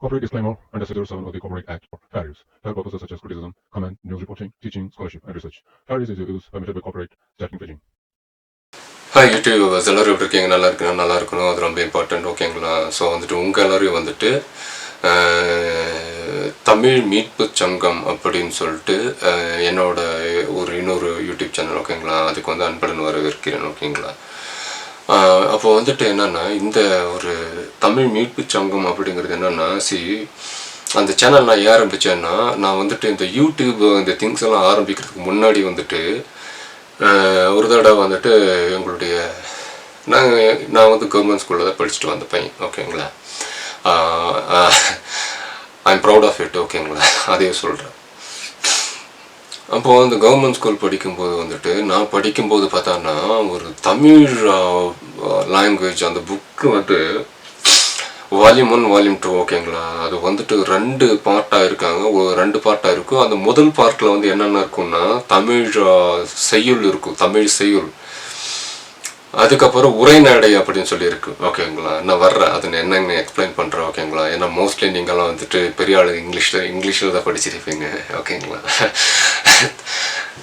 Corporate disclaimer under Schedule 7 of the Corporate Act for fair use. Fair purposes such as criticism, comment, news reporting, teaching, scholarship, and research. Fair use is a use permitted by corporate staffing pledging. Hi YouTube viewers எல்லோரும் எப்படி இருக்கீங்க? நல்லா இருக்கணும், அது ரொம்ப important. ஓகேங்களா? So வந்துட்டு உங்கள் எல்லோரையும் வந்துட்டு தமிழ் மீட்பு சங்கம் அப்படின்னு சொல்லிட்டு என்னோட இன்னொரு யூடியூப் சேனல், ஓகேங்களா, அதுக்கு வந்து அன்புடன் வரவேற்கிறேன். ஓகேங்களா? அப்போது வந்துட்டு என்னென்னா, இந்த ஒரு தமிழ் மீட்பு சங்கம் அப்படிங்கிறது என்னென்னா, அந்த சேனல் நான் ஏன் ஆரம்பித்தேன்னா, நான் வந்துட்டு இந்த யூடியூப் இந்த திங்ஸ் எல்லாம் ஆரம்பிக்கிறதுக்கு முன்னாடி வந்துட்டு ஒரு தடவை வந்துட்டு எங்களுடைய நான் வந்து கவர்மெண்ட் ஸ்கூலில் தான் படிச்சுட்டு வந்த பையன். ஓகேங்களா? I'm proud of it. ஓகேங்களா? அதையே சொல்கிறேன். அப்போது அந்த கவர்மெண்ட் ஸ்கூல் படிக்கும்போது வந்துட்டு நான் படிக்கும்போது பார்த்தோன்னா ஒரு தமிழ் லாங்குவேஜ் அந்த புக்கு வந்து வால்யூம் 1 வால்யூம் 2, ஓகேங்களா, அது வந்துட்டு 2 பார்ட்டாக இருக்காங்க. 2 பார்ட்டாக இருக்கும். அந்த முதல் பார்ட்டில் வந்து என்னென்ன இருக்குன்னா தமிழ் செய்யுள் இருக்கும், தமிழ் செய்யுள். அதுக்கப்புறம் உரைநடை அப்படின்னு சொல்லி இருக்கு. ஓகேங்களா? நான் வர்றேன், அது என்னங்க எக்ஸ்பிளைன் பண்ணுறேன். ஓகேங்களா? ஏன்னா மோஸ்ட்லி நீங்கள்லாம் வந்துட்டு பெரிய ஆள் இங்கிலீஷில் தான் படிச்சிருப்பீங்க. ஓகேங்களா?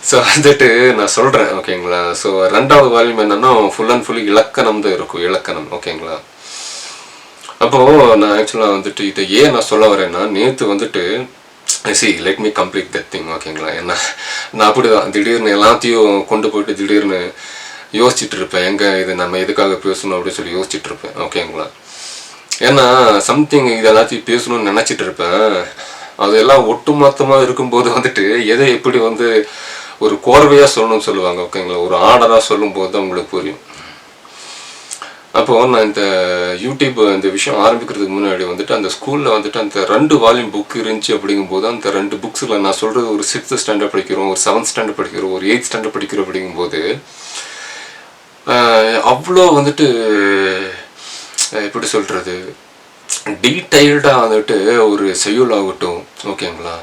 ஸோ வந்துட்டு நான் சொல்கிறேன். ஓகேங்களா? ஸோ 2வது வால்யூம் என்னென்னா ஃபுல் அண்ட் ஃபுல்லி இலக்கணம் தான் இருக்கும், இலக்கணம். ஓகேங்களா? அப்போது நான் ஆக்சுவலாக வந்துட்டு இதை ஏன் நான் சொல்ல வரேன்னா, நேற்று வந்துட்டு let me complete that thing. ஓகேங்களா? ஏன்னா நான் அப்படி தான் திடீர்னு எல்லாத்தையும் கொண்டு போயிட்டு திடீர்னு யோசிச்சுட்டு இருப்பேன், எங்கே இது நம்ம எதுக்காக பேசணும் அப்படின்னு சொல்லி யோசிச்சுட்டு இருப்பேன். ஓகேங்களா? ஏன்னா சம்திங் இது எல்லாத்தையும் பேசணும்னு நினச்சிட்டு இருப்பேன். அதெல்லாம் ஒட்டுமொத்தமாக இருக்கும்போது வந்துட்டு எதை எப்படி வந்து ஒரு கோர்வையாக சொல்லணும்னு சொல்லுவாங்க. ஓகேங்களா? ஒரு ஆர்டராக சொல்லும்போது தான் உங்களுக்கு புரியும். அப்போது நான் இந்த யூடியூப் இந்த விஷயம் ஆரம்பிக்கிறதுக்கு முன்னாடி வந்துட்டு அந்த ஸ்கூலில் வந்துட்டு அந்த 2 வால்யூம் புக் இருந்துச்சு. அப்படிங்கும்போது அந்த 2 புக்ஸில் நான் சொல்கிறது ஒரு 6th ஸ்டாண்டர்ட் படிக்கிறோம், ஒரு 7th ஸ்டாண்டர்ட் படிக்கிறோம், ஒரு 8th ஸ்டாண்டர்ட் படிக்கிறோம். அப்படிங்கும்போது அவ்வளோ வந்துட்டு எப்படி சொல்கிறது, டீட்டெயில்டாக வந்துட்டு ஒரு செய்யுள் ஆகட்டும், ஓகேங்களா,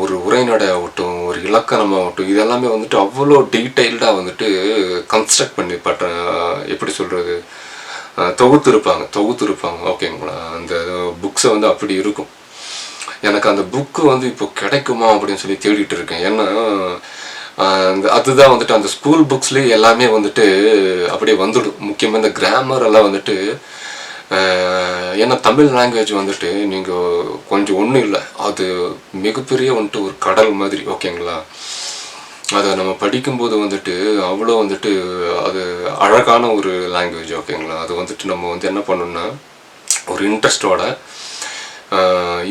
ஒரு உரைநடை ஆகட்டும், ஒரு இலக்கணமாகட்டும், இதெல்லாமே வந்துட்டு அவ்வளோ டீட்டெயில்டாக வந்துட்டு கன்ஸ்ட்ரக்ட் பண்ணி எப்படி சொல்கிறது, தொகுத்துருப்பாங்க. ஓகேங்களா? அந்த புக்ஸை வந்து அப்படி இருக்கும். எனக்கு அந்த புக்கு வந்து இப்போ கிடைக்குமா அப்படின்னு சொல்லி தேடிட்டு இருக்கேன். ஏன்னா அதுதான் வந்துட்டு அந்த ஸ்கூல் புக்ஸ்லேயே எல்லாமே வந்துட்டு அப்படியே வந்துடும். முக்கியமாக இந்த கிராமர் எல்லாம் வந்துட்டு, ஏன்னா தமிழ் லாங்குவேஜ் வந்துட்டு நீங்கள் கொஞ்சம் ஒன்றும் இல்லை, அது மிகப்பெரிய வந்துட்டு ஒரு கடல் மாதிரி. ஓகேங்களா? அதை நம்ம படிக்கும்போது வந்துட்டு அவ்வளோ வந்துட்டு அது அழகான ஒரு லாங்குவேஜ். ஓகேங்களா? அது வந்துட்டு நம்ம வந்து என்ன பண்ணணும்னா ஒரு இன்ட்ரெஸ்டோட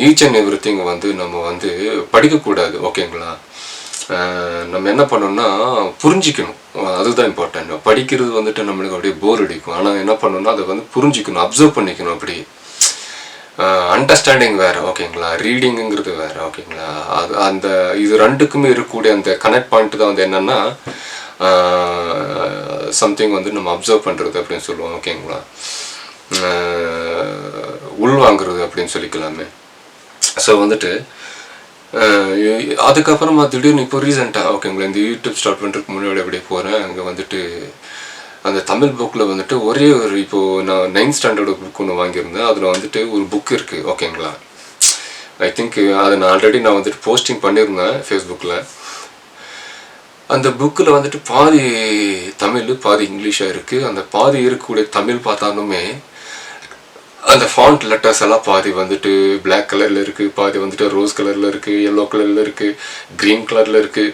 ஈச் அண்ட் எவ்ரி திங் வந்து நம்ம வந்து படிக்கக்கூடாது. ஓகேங்களா? நம்ம என்ன பண்ணோம்னா புரிஞ்சிக்கணும், அதுதான் இம்பார்ட்டன்ட். படிக்கிறது வந்துட்டு நம்மளுக்கு அப்படியே போர் அடிக்கும். ஆனால் என்ன பண்ணணும்னா அதை வந்து புரிஞ்சிக்கணும், அப்சர்வ் பண்ணிக்கணும். அப்படி அண்டர்ஸ்டாண்டிங் வேறு, ஓகேங்களா, ரீடிங்குங்கிறது வேறு. ஓகேங்களா? அது அந்த இது 2க்குமே இருக்கக்கூடிய அந்த கனெக்ட் பாயிண்ட் தான் வந்து என்னென்னா சம்திங் வந்து நம்ம அப்சர்வ் பண்ணுறது அப்படின்னு சொல்லுவோம். ஓகேங்களா? உள்வாங்கிறது அப்படின்னு சொல்லிக்கலாமே. ஸோ வந்துட்டு அதுக்கப்புறமா திடீர்னு இப்போ ரீசெண்டாக, ஓகேங்களா, இந்த யூடியூப் ஸ்டார்ட் பண்ணுறதுக்கு முன்னாடி அப்படியே போகிறேன். அங்கே வந்துட்டு அந்த தமிழ் புக்கில் வந்துட்டு ஒரே ஒரு இப்போது நான் 9th ஸ்டாண்டர்டு புக் ஒன்று வாங்கியிருந்தேன். அதில் வந்துட்டு ஒரு புக் இருக்குது. ஓகேங்களா? ஐ திங்க் அதை நான் ஆல்ரெடி வந்துட்டு போஸ்டிங் பண்ணியிருந்தேன் ஃபேஸ்புக்கில். அந்த புக்கில் வந்துட்டு பாதி தமிழ் பாதி இங்கிலீஷாக இருக்குது. அந்த பாதி இருக்கக்கூடிய தமிழ் பார்த்தாலுமே அந்த ஃபாண்ட் லெட்டர்ஸ் எல்லாம் பாதி வந்துட்டு பிளாக் கலரில் இருக்குது, பாதி வந்துட்டு ரோஸ் கலரில் இருக்குது, எல்லோ கலரில் இருக்குது, க்ரீன் கலரில் இருக்குது.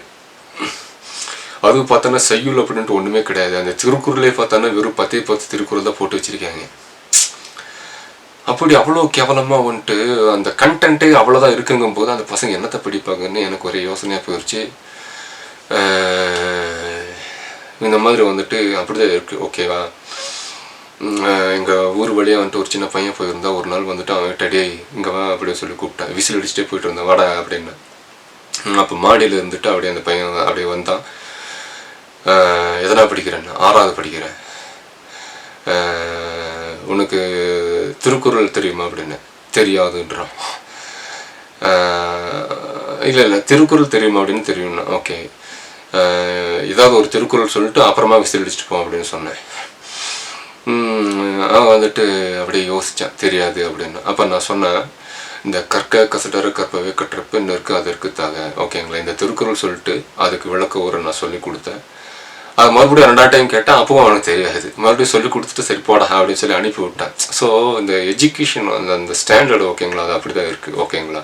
அது பார்த்தோன்னா செய்யுள் அப்படின்ட்டு ஒன்றுமே கிடையாது. அந்த திருக்குறளே பார்த்தோன்னா வெறும் 10 திருக்குறள் தான் போட்டு வச்சுருக்காங்க. அப்படி அவ்வளோ கேவலமாக வந்துட்டு அந்த கண்டென்ட்டே அவ்வளோதான் இருக்குங்கும் போது அந்த பசங்க என்னத்தை படிப்பாங்கன்னு எனக்கு ஒரே யோசனையாக போயிடுச்சு. இந்த மாதிரி வந்துட்டு அப்படி தான் இருக்குது. ஓகேவா? எங்கள் ஊர் வழியாக வந்துட்டு ஒரு சின்ன பையன் போயிருந்தா. ஒரு நாள் வந்துட்டு அவன் டே இங்கே வா அப்படின்னு சொல்லி கூப்பிட்டேன். விசில் அடிச்சுட்டே போயிட்டு இருந்தேன், வாடா அப்படின்னு. அப்போ மாடியில் இருந்துட்டு அப்படியே அந்த பையன் அப்படியே வந்தான். எதனா படிக்கிறேன், 6வது படிக்கிறேன். உனக்கு திருக்குறள் தெரியுமா அப்படின்னு. தெரியாதுன்றான். இல்லை திருக்குறள் தெரியுமா அப்படின்னு. தெரியும்னா ஓகே, ஏதாவது ஒரு திருக்குறள் சொல்லிட்டு அப்புறமா விசில் அடிச்சுட்டு போம் அப்படின்னு சொன்னேன். அவன் வந்துட்டு அப்படியே யோசித்தான் தெரியாது அப்படின்னு. அப்போ நான் சொன்னேன், இந்த கற்க கசடர கற்பவே கற்றப்பன்னு இருக்குது, அது இருக்குதாக ஓகேங்களா. இந்த திருக்குறள் சொல்லிட்டு அதுக்கு விளக்க ஒரு நான் சொல்லி கொடுத்தேன். அது மறுபடியும் 2ஆம் டைம் கேட்டேன், அப்பவும் அவனுக்கு தெரியாது. மறுபடியும் சொல்லி கொடுத்துட்டு சரி போடா அப்படின்னு சொல்லி அனுப்பி விட்டேன். ஸோ இந்த எஜுகேஷன் அந்த ஸ்டாண்டர்டு ஓகேங்களா, அது அப்படி தான் இருக்குது ஓகேங்களா.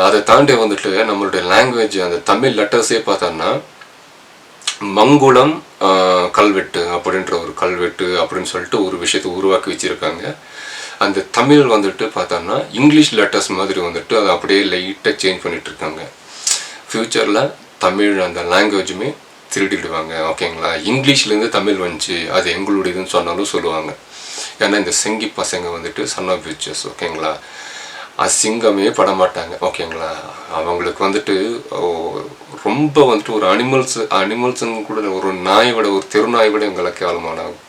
அதை தாண்டி வந்துட்டு நம்மளுடைய லாங்குவேஜ் அந்த தமிழ் லெட்டர்ஸே பார்த்தோன்னா மங்குளம் கல்வெட்டு அப்படின்ற ஒரு கல்வெட்டு அப்படின்னு சொல்லிட்டு ஒரு விஷயத்தை உருவாக்கி வச்சுருக்காங்க. அந்த தமிழ் வந்துட்டு பார்த்தோன்னா இங்கிலீஷ் லெட்டர்ஸ் மாதிரி வந்துட்டு அதை அப்படியே லைட்டாக சேஞ்ச் பண்ணிகிட்ருக்காங்க. ஃப்யூச்சரில் தமிழ் அந்த லாங்குவேஜுமே திருடிடுவாங்க ஓகேங்களா. இங்கிலீஷ்லேருந்து தமிழ் வந்துச்சு, அது எங்களுடையதுன்னு சொன்னாலும் சொல்லுவாங்க. ஏன்னா இந்த செங்கி பசங்க வந்துட்டு சன் ஆஃப் பிச்சர்ஸ் ஓகேங்களா, அசிங்கமே படமாட்டாங்க ஓகேங்களா. அவங்களுக்கு வந்துட்டு ரொம்ப வந்துட்டு ஒரு அனிமல்ஸுன்னு கூட ஒரு நாயை விட, ஒரு தெருநாயை விட எங்களுக்கு கேவலமானாகும்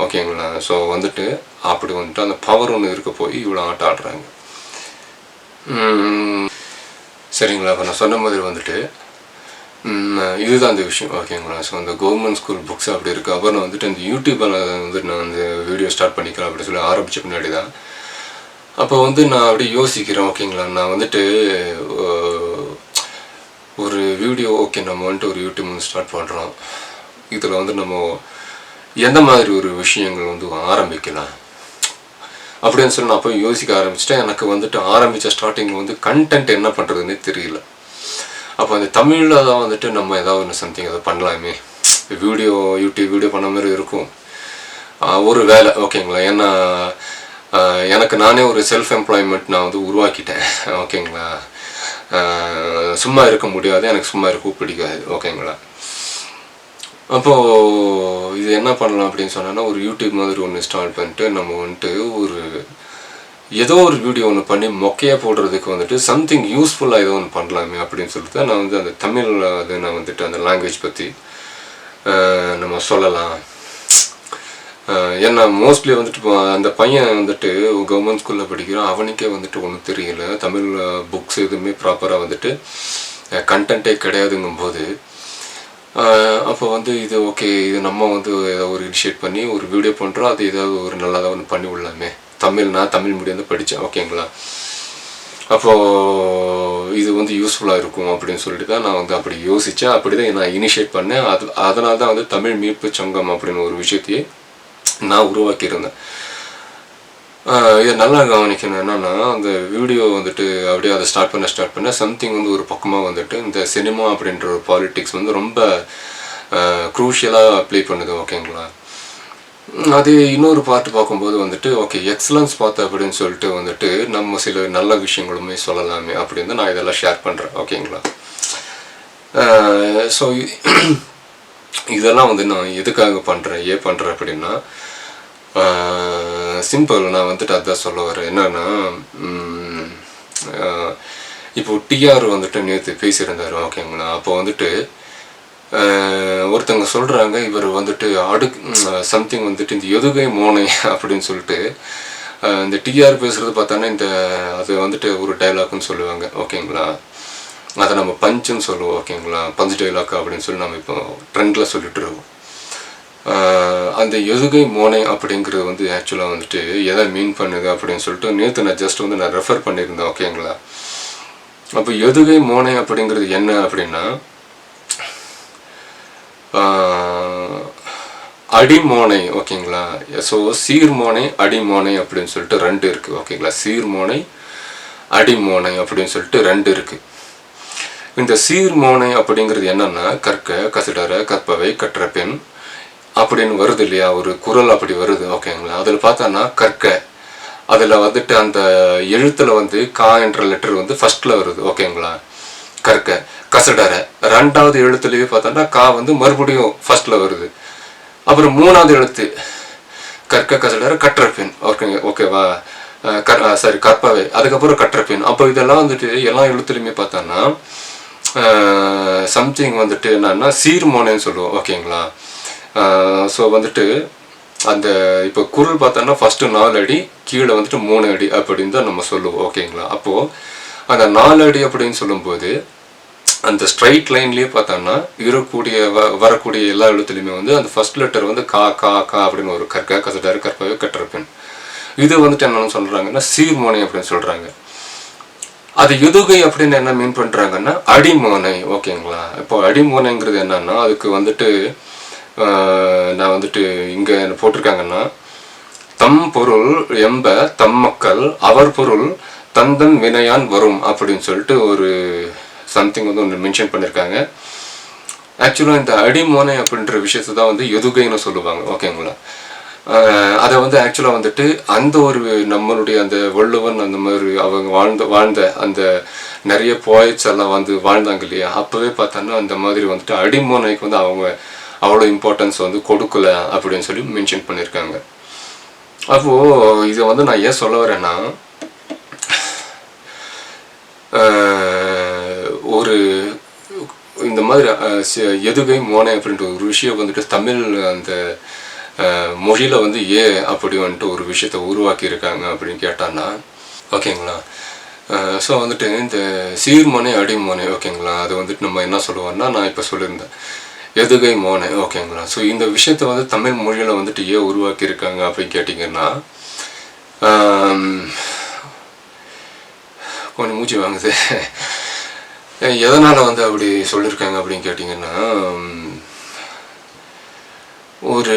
ஓகேங்களா. ஸோ வந்துட்டு அப்படி வந்துட்டு அந்த பவர் ஒன்று இருக்க போய் இவ்வளோ ஆட்டம் ஆடுறாங்க. சரிங்களா. இப்போ நான் சொன்ன மாதிரி வந்துட்டு இதுதான் அந்த விஷயம் ஓகேங்களா. ஸோ அந்த கவர்மெண்ட் ஸ்கூல் புக்ஸ் அப்படி இருக்குது. அப்புறம் நான் வந்துட்டு அந்த யூடியூப்பில் வந்துட்டு நான் அந்த வீடியோ ஸ்டார்ட் பண்ணிக்கலாம் அப்படின்னு சொல்லி ஆரம்பித்த பின்னாடி தான் அப்போ வந்து நான் அப்படியே யோசிக்கிறேன் ஓகேங்களா. நான் வந்துட்டு ஒரு வீடியோ ஓகே நம்ம வந்துட்டு ஒரு யூடியூப் வந்து ஸ்டார்ட் பண்ணுறோம். இதில் வந்து நம்ம எந்த மாதிரி ஒரு விஷயங்கள் வந்து ஆரம்பிக்கலாம் அப்படின்னு சொல்லி நான் அப்போ யோசிக்க ஆரம்பிச்சிட்டேன். எனக்கு வந்துட்டு ஆரம்பித்த ஸ்டார்டிங்கில் வந்து கண்டென்ட் என்ன பண்ணுறதுன்னே தெரியல. அப்போ அந்த தமிழில் தான் வந்துட்டு நம்ம ஏதாவது சம்திங் ஏதாவது பண்ணலாமே, யூடியூப் வீடியோ பண்ண மாதிரி இருக்கும் ஒரு வேலை ஓகேங்களா. ஏன்னா எனக்கு நானே ஒரு செல்ஃப் எம்ப்ளாய்மெண்ட் நான் வந்து உருவாக்கிட்டேன் ஓகேங்களா. சும்மா இருக்க முடியாது, எனக்கு சும்மா இருக்க பிடிக்காது ஓகேங்களா. அப்போது இது என்ன பண்ணலாம் அப்படின்னு சொன்னோன்னா ஒரு யூடியூப் மாதிரி ஒன்று ஸ்டார்ட் பண்ணிட்டு நம்ம வந்துட்டு ஏதோ ஒரு வீடியோ ஒன்று பண்ணி மொக்கையாக போடுறதுக்கு வந்துட்டு சம்திங் யூஸ்ஃபுல்லாக ஏதோ ஒன்று பண்ணலாமே அப்படின்னு சொல்லிட்டு தான் நான் வந்து அந்த தமிழ் அது நான் வந்துட்டு அந்த லாங்குவேஜ் பற்றி நம்ம சொல்லலாம். ஏன்னா மோஸ்ட்லி வந்துட்டு அந்த பையன் வந்துட்டு கவர்மெண்ட் ஸ்கூலில் படிக்கிறான், அவனுக்கே வந்துட்டு ஒன்றும் தெரியல, தமிழ் புக்ஸ் எதுவுமே ப்ராப்பராக வந்துட்டு கண்டென்ட்டே கிடையாதுங்கும்போது அப்போ வந்து இது ஓகே, இது நம்ம வந்து ஏதாவது ஒரு இனிஷியேட் பண்ணி ஒரு வீடியோ பண்ணுறோம், அது ஏதாவது ஒரு நல்லாதான் ஒன்று பண்ணி விடலாமே. நான் தமிழ் மீடியம் தான் படித்தேன் ஓகேங்களா. அப்போது இது வந்து யூஸ்ஃபுல்லாக இருக்கும் அப்படின்னு சொல்லிட்டு தான் நான் வந்து அப்படி யோசித்தேன். அப்படி தான் நான் இனிஷியேட் பண்ணேன். அதனால தான் வந்து தமிழ் மீட்பு சங்கம் அப்படின்னு ஒரு விஷயத்தையே நான் உருவாக்கியிருந்தேன். இதை நல்லா கவனிக்கணும். என்னென்னா அந்த வீடியோ வந்துட்டு அப்படியே அதை ஸ்டார்ட் பண்ண சம்திங் வந்து ஒரு பக்கமாக வந்துட்டு இந்த சினிமா அப்படின்ற ஒரு பாலிட்டிக்ஸ் வந்து ரொம்ப க்ரூஷியலாக ப்ளே பண்ணுது ஓகேங்களா. அது இன்னொரு பார்ட்டு பார்க்கும்போது வந்துட்டு ஓகே எக்ஸலன்ஸ் பார்த்து அப்படின்னு சொல்லிட்டு வந்துட்டு நம்ம சில நல்ல விஷயங்களுமே சொல்லலாமே அப்படின்னு நான் இதெல்லாம் ஷேர் பண்ணுறேன் ஓகேங்களா. ஸோ இதெல்லாம் வந்து நான் எதுக்காக பண்ணுறேன் அப்படின்னா சிம்பிள். நான் வந்துட்டு அதான் சொல்ல வரேன். என்னன்னா இப்போ டிஆர் வந்துட்டு நேற்று பேசியிருந்தார் ஓகேங்களா. அப்போ வந்துட்டு ஒருத்தங்க சொல்கிறாங்க இவர் வந்துட்டு சம்திங் வந்துட்டு இந்த எதுகை மோனை அப்படின்னு சொல்லிட்டு இந்த டிஆர் பேசுகிறது பார்த்தானே அது வந்துட்டு ஒரு டைலாக்னு சொல்லுவாங்க ஓகேங்களா. அதை நம்ம பஞ்சுன்னு சொல்லுவோம் ஓகேங்களா, பஞ்ச் டைலாக் அப்படின்னு சொல்லி நம்ம இப்போ ட்ரெண்டில் சொல்லிட்டு இருக்கோம். அந்த எதுகை மோனை அப்படிங்கிறது வந்து ஆக்சுவலாக வந்துட்டு எதை மீன் பண்ணுது அப்படின்னு சொல்லிட்டு நேற்று நான் ஜஸ்ட் வந்து நான் ரெஃபர் பண்ணியிருந்தேன் ஓகேங்களா. அப்போ எதுகை மோனை அப்படிங்கிறது என்ன அப்படின்னா அடிமோனை ஓகேங்களா. ஸோ சீர்மோனை அடிமோனை அப்படின்னு சொல்லிட்டு 2 இருக்குது ஓகேங்களா. சீர்மோனை அடிமோனை அப்படின்னு சொல்லிட்டு 2 இருக்குது. இந்த சீர்மோனை அப்படிங்கிறது என்னன்னா கற்க கசிடர கற்பவை கற்ற பெண் அப்படின்னு வருது இல்லையா, ஒரு குறள் அப்படி வருது ஓகேங்களா. அதில் பார்த்தோன்னா கற்க, அதில் வந்துட்டு அந்த எழுத்தில் வந்து கா என்ற லெட்டர் வந்து ஃபர்ஸ்டில் வருது ஓகேங்களா. கற்க கசடர 2வது எழுத்துலேயே பார்த்தோன்னா கா வந்து மறுபடியும் ஃபர்ஸ்டில் வருது. அப்புறம் 3வது எழுத்து கற்க கசடர கற்ற பெண் ஓகேவா. கற்பவை, அதுக்கப்புறம் கற்ற பெண். அப்போ இதெல்லாம் வந்துட்டு எல்லா எழுத்துலையுமே பார்த்தோன்னா சம்திங் வந்துட்டு என்னன்னா சீர்மோனைன்னு சொல்லுவோம் ஓகேங்களா. ஸோ வந்துட்டு அந்த இப்போ குறள் பார்த்தோன்னா ஃபஸ்ட்டு 4 அடி, கீழே வந்துட்டு 3 அடி அப்படின்னு தான் நம்ம சொல்லுவோம் ஓகேங்களா. அப்போது அந்த 4 அடி அப்படின்னு சொல்லும்போது அந்த ஸ்ட்ரைட் லைன்லேயே பார்த்தோம்னா வரக்கூடிய எல்லா எழுத்துலையுமே வந்து அந்த ஃபர்ஸ்ட் லெட்டர் வந்து கா கா கா அப்படின்னு ஒரு கற்க கசடாரு கற்பவை கற்றப்பெண். இது வந்துட்டு என்னன்னு சொல்கிறாங்கன்னா சீர்மோனை அப்படின்னு சொல்கிறாங்க. அது எதுகை அப்படின்னு என்ன மீன் பண்ணுறாங்கன்னா அடிமோனை. ஓகேங்களா? இப்போ அடிமோனைங்கிறது என்னன்னா அதுக்கு வந்துட்டு நான் வந்துட்டு இங்கே என்ன போட்டிருக்காங்கன்னா தம் பொருள் எம்ப தம் மக்கள் அவர் பொருள் தந்தன் வினையான் வரும் அப்படின்னு சொல்லிட்டு ஒரு சம்திங் வந்து ஒன்று மென்ஷன் பண்ணியிருக்காங்க. ஆக்சுவலாக இந்த அடிமோனை அப்படின்ற விஷயத்தை தான் வந்து எதுகைன்னு சொல்லுவாங்க. ஓகேங்களா? அதை வந்து ஆக்சுவலாக வந்துட்டு அந்த ஒரு நம்மளுடைய அந்த வள்ளுவன் அந்த மாதிரி அவங்க வாழ்ந்த அந்த நிறைய போய்ட்ஸ் எல்லாம் வந்து வாழ்ந்தாங்க இல்லையா, அப்போவே பார்த்தோன்னா அந்த மாதிரி வந்துட்டு அடிமோனைக்கு வந்து அவங்க அவ்வளோ இம்பார்ட்டன்ஸ் வந்து கொடுக்கல அப்படின்னு சொல்லி மென்ஷன் பண்ணியிருக்காங்க. அப்போது இதை வந்து நான் ஏன் சொல்ல வரேன்னா ஒரு இந்த மாதிரி எதுகை மோனை அப்படின்ற ஒரு விஷயம் வந்துட்டு தமிழ் அந்த மொழியில் வந்து அப்படி வந்துட்டு ஒரு விஷயத்தை உருவாக்கியிருக்காங்க அப்படின்னு கேட்டான்னா ஓகேங்களா. ஸோ வந்துட்டு இந்த சீர்மோனை அடிமோனை ஓகேங்களா, அது வந்துட்டு நம்ம என்ன சொல்லுவோம்னா நான் இப்போ சொல்லியிருந்தேன் எதுகை மோனை. ஓகேங்களா? ஸோ இந்த விஷயத்தை வந்து தமிழ் மொழியில் வந்துட்டு உருவாக்கியிருக்காங்க அப்படின்னு கேட்டிங்கன்னா கொஞ்சம் மூச்சு வாங்குது. எதனால் வந்து அப்படி சொல்லியிருக்காங்க அப்படின்னு கேட்டிங்கன்னா ஒரு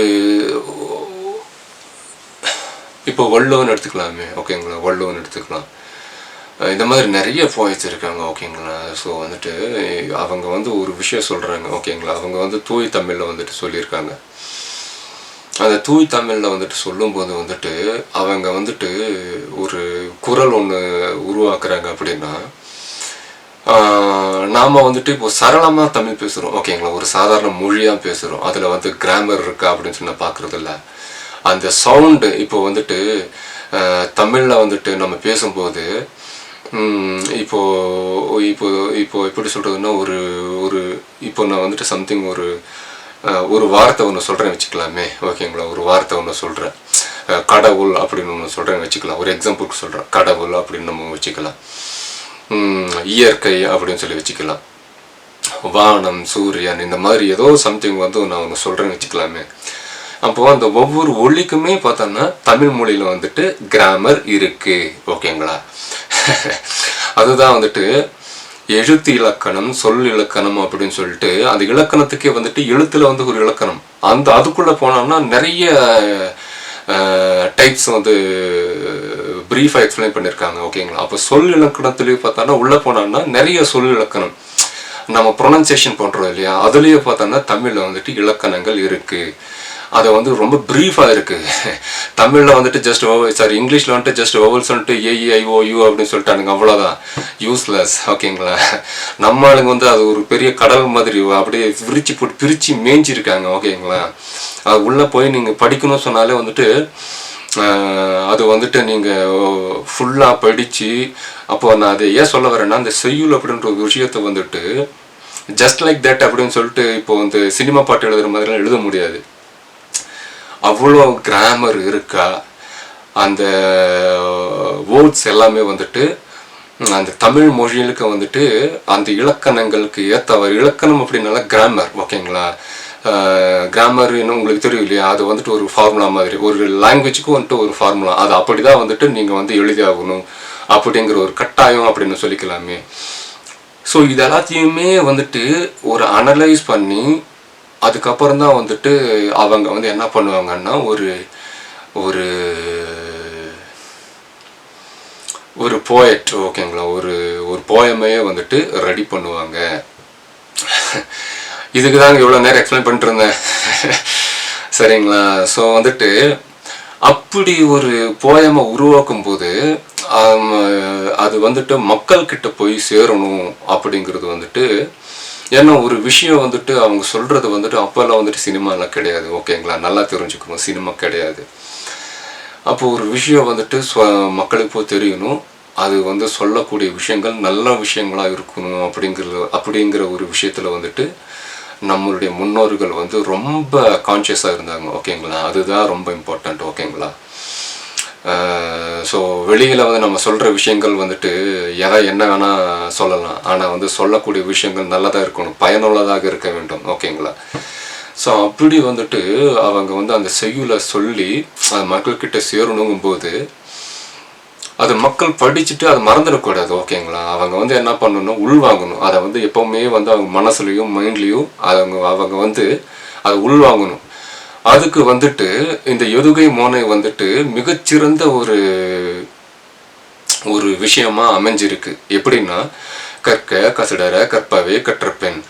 இப்போ வள்ளுவன் எடுத்துக்கலாமே. ஓகேங்களா? வள்ளுவன் எடுத்துக்கலாம். இந்த மாதிரி நிறைய போய்ட்ஸ் இருக்காங்க. ஓகேங்களா? ஸோ வந்துட்டு அவங்க வந்து ஒரு விஷயம் சொல்கிறாங்க. ஓகேங்களா? அவங்க வந்து தூய் தமிழில் வந்துட்டு சொல்லியிருக்காங்க. அந்த தூய் தமிழில் வந்துட்டு சொல்லும்போது வந்துட்டு அவங்க வந்துட்டு ஒரு குரல் ஒன்று உருவாக்குறாங்க. அப்படின்னா நாம் வந்துட்டு இப்போ சரளமாக தமிழ் பேசுகிறோம். ஓகேங்களா? ஒரு சாதாரண மொழியாக பேசுகிறோம். அதில் வந்து கிராமர் இருக்கா அப்படின்னு சொல்லி நான் பார்க்குறது இல்லை. அந்த சவுண்டு இப்போ வந்துட்டு தமிழில் வந்துட்டு நம்ம பேசும்போது இப்போ இப்போ இப்போ எப்படி சொல்கிறதுன்னா ஒரு ஒரு இப்போ நான் வந்துட்டு சம்திங் ஒரு வார்த்தை ஒன்று சொல்கிறேன் வச்சுக்கலாமே. ஓகேங்களா? ஒரு வார்த்தை ஒன்று சொல்கிறேன், கடவுள் அப்படின்னு ஒன்று சொல்கிறேன் வச்சுக்கலாம். ஒரு எக்ஸாம்பிளுக்கு சொல்கிறேன், கடவுள் அப்படின்னு நம்ம வச்சுக்கலாம். இயற்கை அப்படின்னு சொல்லி வச்சுக்கலாம். வானம், சூரியன், இந்த மாதிரி ஏதோ சம்திங் வந்து நான் ஒன்று சொல்கிறேன்னு வச்சுக்கலாமே. அப்போது அந்த ஒவ்வொரு ஒலிக்குமே பார்த்தோன்னா தமிழ் மொழியில் வந்துட்டு கிராமர் இருக்குது. ஓகேங்களா? அதுதான் வந்துட்டு எழுத்து இலக்கணம், சொல் இலக்கணம் அப்படின்னு சொல்லிட்டு அந்த இலக்கணத்துக்கே வந்துட்டு எழுத்துல வந்து ஒரு இலக்கணம் அதுக்குள்ளே போனோம்னா நிறைய டைப்ஸ் வந்து ப்ரீஃபாக எக்ஸ்பிளைன் பண்ணியிருக்காங்க. ஓகேங்களா? அப்போ சொல் இலக்கணத்துலேயே பார்த்தோன்னா உள்ளே போனோம்னா நிறைய சொல் இலக்கணம் நம்ம ப்ரொனன்சியேஷன் பண்ணுறோம் இல்லையா, அதுலேயே பார்த்தோன்னா தமிழில் வந்துட்டு இலக்கணங்கள் இருக்குது. அதை வந்து ரொம்ப ப்ரீஃபாக இருக்குது. தமிழில் வந்துட்டு இங்கிலீஷில் வந்துட்டு ஜஸ்ட் வவல்ஸ் வந்துட்டு AEIOU அப்படின்னு சொல்லிட்டானுங்க, அவ்வளோதான், யூஸ்லெஸ். ஓகேங்களா? நம்ம ஆளுங்க வந்து அது ஒரு பெரிய கடல் மாதிரி அப்படியே பிரித்து மேய்ஞ்சிருக்காங்க. ஓகேங்களா? அது உள்ளே போய் நீங்கள் படிக்கணும்னு சொன்னாலே வந்துட்டு அது வந்துட்டு நீங்கள் ஃபுல்லாக படித்து அப்போது நான் அதை ஏன் சொல்ல வரேன்னா அந்த செய்யுள் அப்படின்ற ஒரு விஷயத்தை வந்துட்டு ஜஸ்ட் லைக் தட் அப்படின்னு சொல்லிட்டு இப்போ வந்து சினிமா பாட்டு எழுதுகிற மாதிரிலாம் எழுத முடியாது. அவ்வளோ கிராமர் இருக்கா, அந்த வேர்ட்ஸ் எல்லாமே வந்துட்டு அந்த தமிழ் மொழிகளுக்கு வந்துட்டு அந்த இலக்கணங்களுக்கு ஏற்றவாறு இலக்கணம் அப்படின்னால கிராமர். ஓகேங்களா? கிராமர் இன்னும் உங்களுக்கு தெரியும் இல்லையா, அது வந்துட்டு ஒரு ஃபார்முலா மாதிரி, ஒரு லாங்குவேஜுக்கும் வந்துட்டு ஒரு ஃபார்முலா, அது அப்படி தான் வந்துட்டு நீங்கள் வந்து எழுதி ஆகணும் அப்படிங்கிற ஒரு கட்டாயம் அப்படின்னு சொல்லிக்கலாமே. ஸோ இது எல்லாத்தையுமே வந்துட்டு ஒரு அனலைஸ் பண்ணி அதுக்கப்புறம் தான் வந்துட்டு அவங்க வந்து என்ன பண்ணுவாங்கன்னா ஒரு ஒரு ஒரு போயட். ஓகேங்களா? ஒரு ஒரு போயமையே வந்துட்டு ரெடி பண்ணுவாங்க. இதுக்கு தாங்க இவ்வளோ நேரம் எக்ஸ்பிளைன் பண்ணிட்டு இருந்தேன். சரிங்களா? ஸோ வந்துட்டு அப்படி ஒரு போயமை உருவாக்கும் போது அது வந்துட்டு மக்கள்கிட்ட போய் சேரணும் அப்படிங்கிறது வந்துட்டு ஏன்னா ஒரு விஷயம் வந்துட்டு அவங்க சொல்கிறது வந்துட்டு அப்போல்லாம் வந்துட்டு சினிமாலாம் கிடையாது. ஓகேங்களா? நல்லா தெரிஞ்சுக்கணும், சினிமா கிடையாது. அப்போது ஒரு விஷயம் வந்துட்டு மக்களுக்கு போய் தெரியணும், அது வந்து சொல்லக்கூடிய விஷயங்கள் நல்ல விஷயங்களாக இருக்கணும் அப்படிங்கிற ஒரு விஷயத்தில் வந்துட்டு நம்மளுடைய முன்னோர்கள் வந்து ரொம்ப கான்ஷியஸாக இருந்தாங்க. ஓகேங்களா? அதுதான் ரொம்ப இம்பார்ட்டண்ட். ஓகேங்களா? ஸோ வெளியில் வந்து நம்ம சொல்கிற விஷயங்கள் வந்துட்டு என்ன வேணால் சொல்லலாம், ஆனால் வந்து சொல்லக்கூடிய விஷயங்கள் நல்லதாக இருக்கணும், பயனுள்ளதாக இருக்க வேண்டும். ஓகேங்களா? ஸோ அப்படி வந்துட்டு அவங்க வந்து அந்த செய்யுளை சொல்லி அது மக்கள்கிட்ட சேரணுங்கும்போது அது மக்கள் படிச்சுட்டு அதை மறந்துடக்கூடாது. ஓகேங்களா? அவங்க வந்து என்ன பண்ணணும், உள்வாங்கணும். அதை வந்து எப்போவுமே வந்து அவங்க மனசுலையும் மைண்ட்லேயும் அவங்க வந்து அதை உள்வாங்கணும். அதுக்கு வந்துட்டு இந்த எதுகை மோனை வந்துட்டு மிகச்சிறந்த ஒரு விஷயமா அமைஞ்சிருக்கு. எப்படின்னா, கற்க கசடர கற்பவே கற்றப்பெண்.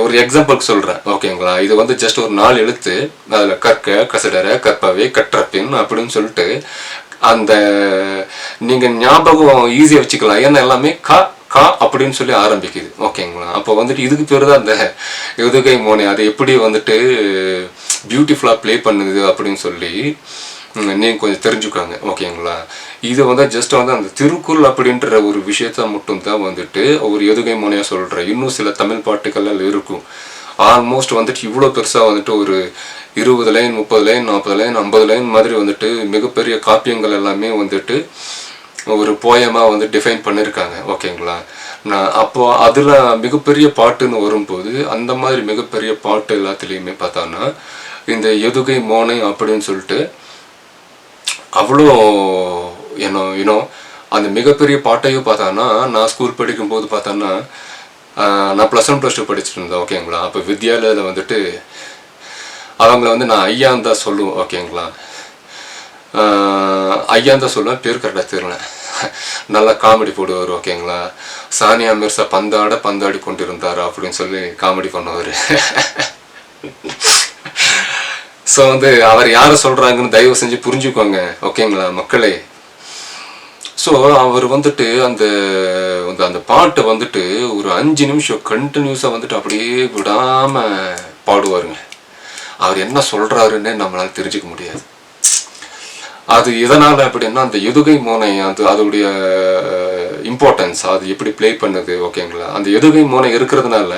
ஒரு எக்ஸாம்பிளுக்கு சொல்கிறேன். ஓகேங்களா? இது வந்து ஜஸ்ட் ஒரு 4 எழுத்து. அதில் கற்க கசடர கற்பவே கற்றப்பெண் அப்படின்னு சொல்லிட்டு அந்த நீங்கள் ஞாபகம் ஈஸியாக வச்சுக்கலாம். ஏன்னா எல்லாமே கா கா அப்படின்னு சொல்லி ஆரம்பிக்குது. ஓகேங்களா? அப்போ வந்துட்டு இதுக்கு பேர் தான் அந்த எதுகை மோனை. அது எப்படி வந்துட்டு பியூட்டிஃபுல்லாக ப்ளே பண்ணுது அப்படின்னு சொல்லி நீங்கள் கொஞ்சம் தெரிஞ்சுக்காங்க. ஓகேங்களா? இது வந்து ஜஸ்ட் வந்து அந்த திருக்குறள் அப்படின்ற ஒரு விஷயத்த மட்டும்தான் வந்துட்டு ஒரு எதுகை மோனையாக சொல்கிறேன். இன்னும் சில தமிழ் பாட்டுக்கள்லாம் இருக்கும். ஆல்மோஸ்ட் வந்துட்டு இவ்வளோ பெருசாக வந்துட்டு ஒரு 20 லைன் 30 லைன் 40 லைன் 50 லைன் மாதிரி வந்துட்டு மிகப்பெரிய காப்பியங்கள் எல்லாமே வந்துட்டு ஒரு போயமாக வந்து டிஃபைன் பண்ணியிருக்காங்க. ஓகேங்களா? நான் அப்போ அதில் மிகப்பெரிய பாட்டுன்னு வரும்போது அந்த மாதிரி மிகப்பெரிய பாட்டு எல்லாத்துலேயுமே பார்த்தோன்னா இந்த எதுகை மோனை அப்படின்னு சொல்லிட்டு அவ்வளோ இன்னும் அந்த மிகப்பெரிய பாட்டையும் பார்த்தோன்னா நான் ஸ்கூல் படிக்கும்போது பார்த்தோன்னா நான் +1 +2 படிச்சுட்டு இருந்தேன். ஓகேங்களா? அப்போ வித்யாலயில் வந்துட்டு அவங்கள வந்து நான் ஐயான் தான் சொல்லுவேன். ஓகேங்களா? ஐயான் தான் சொல்லுவேன், பேர் கரெக்டாக தெரியல. நல்லா காமெடி போடுவார். ஓகேங்களா? சானியா மிர்சா பந்தாடி கொண்டிருந்தார் அப்படின்னு சொல்லி காமெடி பண்ணுவார். ஸோ வந்து அவர் யாரை சொல்கிறாங்கன்னு தயவு செஞ்சு புரிஞ்சுக்கோங்க. ஓகேங்களா மக்களே? ஸோ அவர் வந்துட்டு அந்த பாட்டை வந்துட்டு ஒரு 5 நிமிஷம் கண்டினியூஸாக வந்துட்டு அப்படியே விடாமல் பாடுவாருங்க. அவர் என்ன சொல்கிறாருன்னு நம்மளால் தெரிஞ்சுக்க முடியாது. அது எதனால் அப்படின்னா அந்த எதுகை மோனை அதோடைய இம்பார்ட்டன்ஸ் அது எப்படி ப்ளே பண்ணுது. ஓகேங்களா? அந்த எதுகை மோனை இருக்கிறதுனால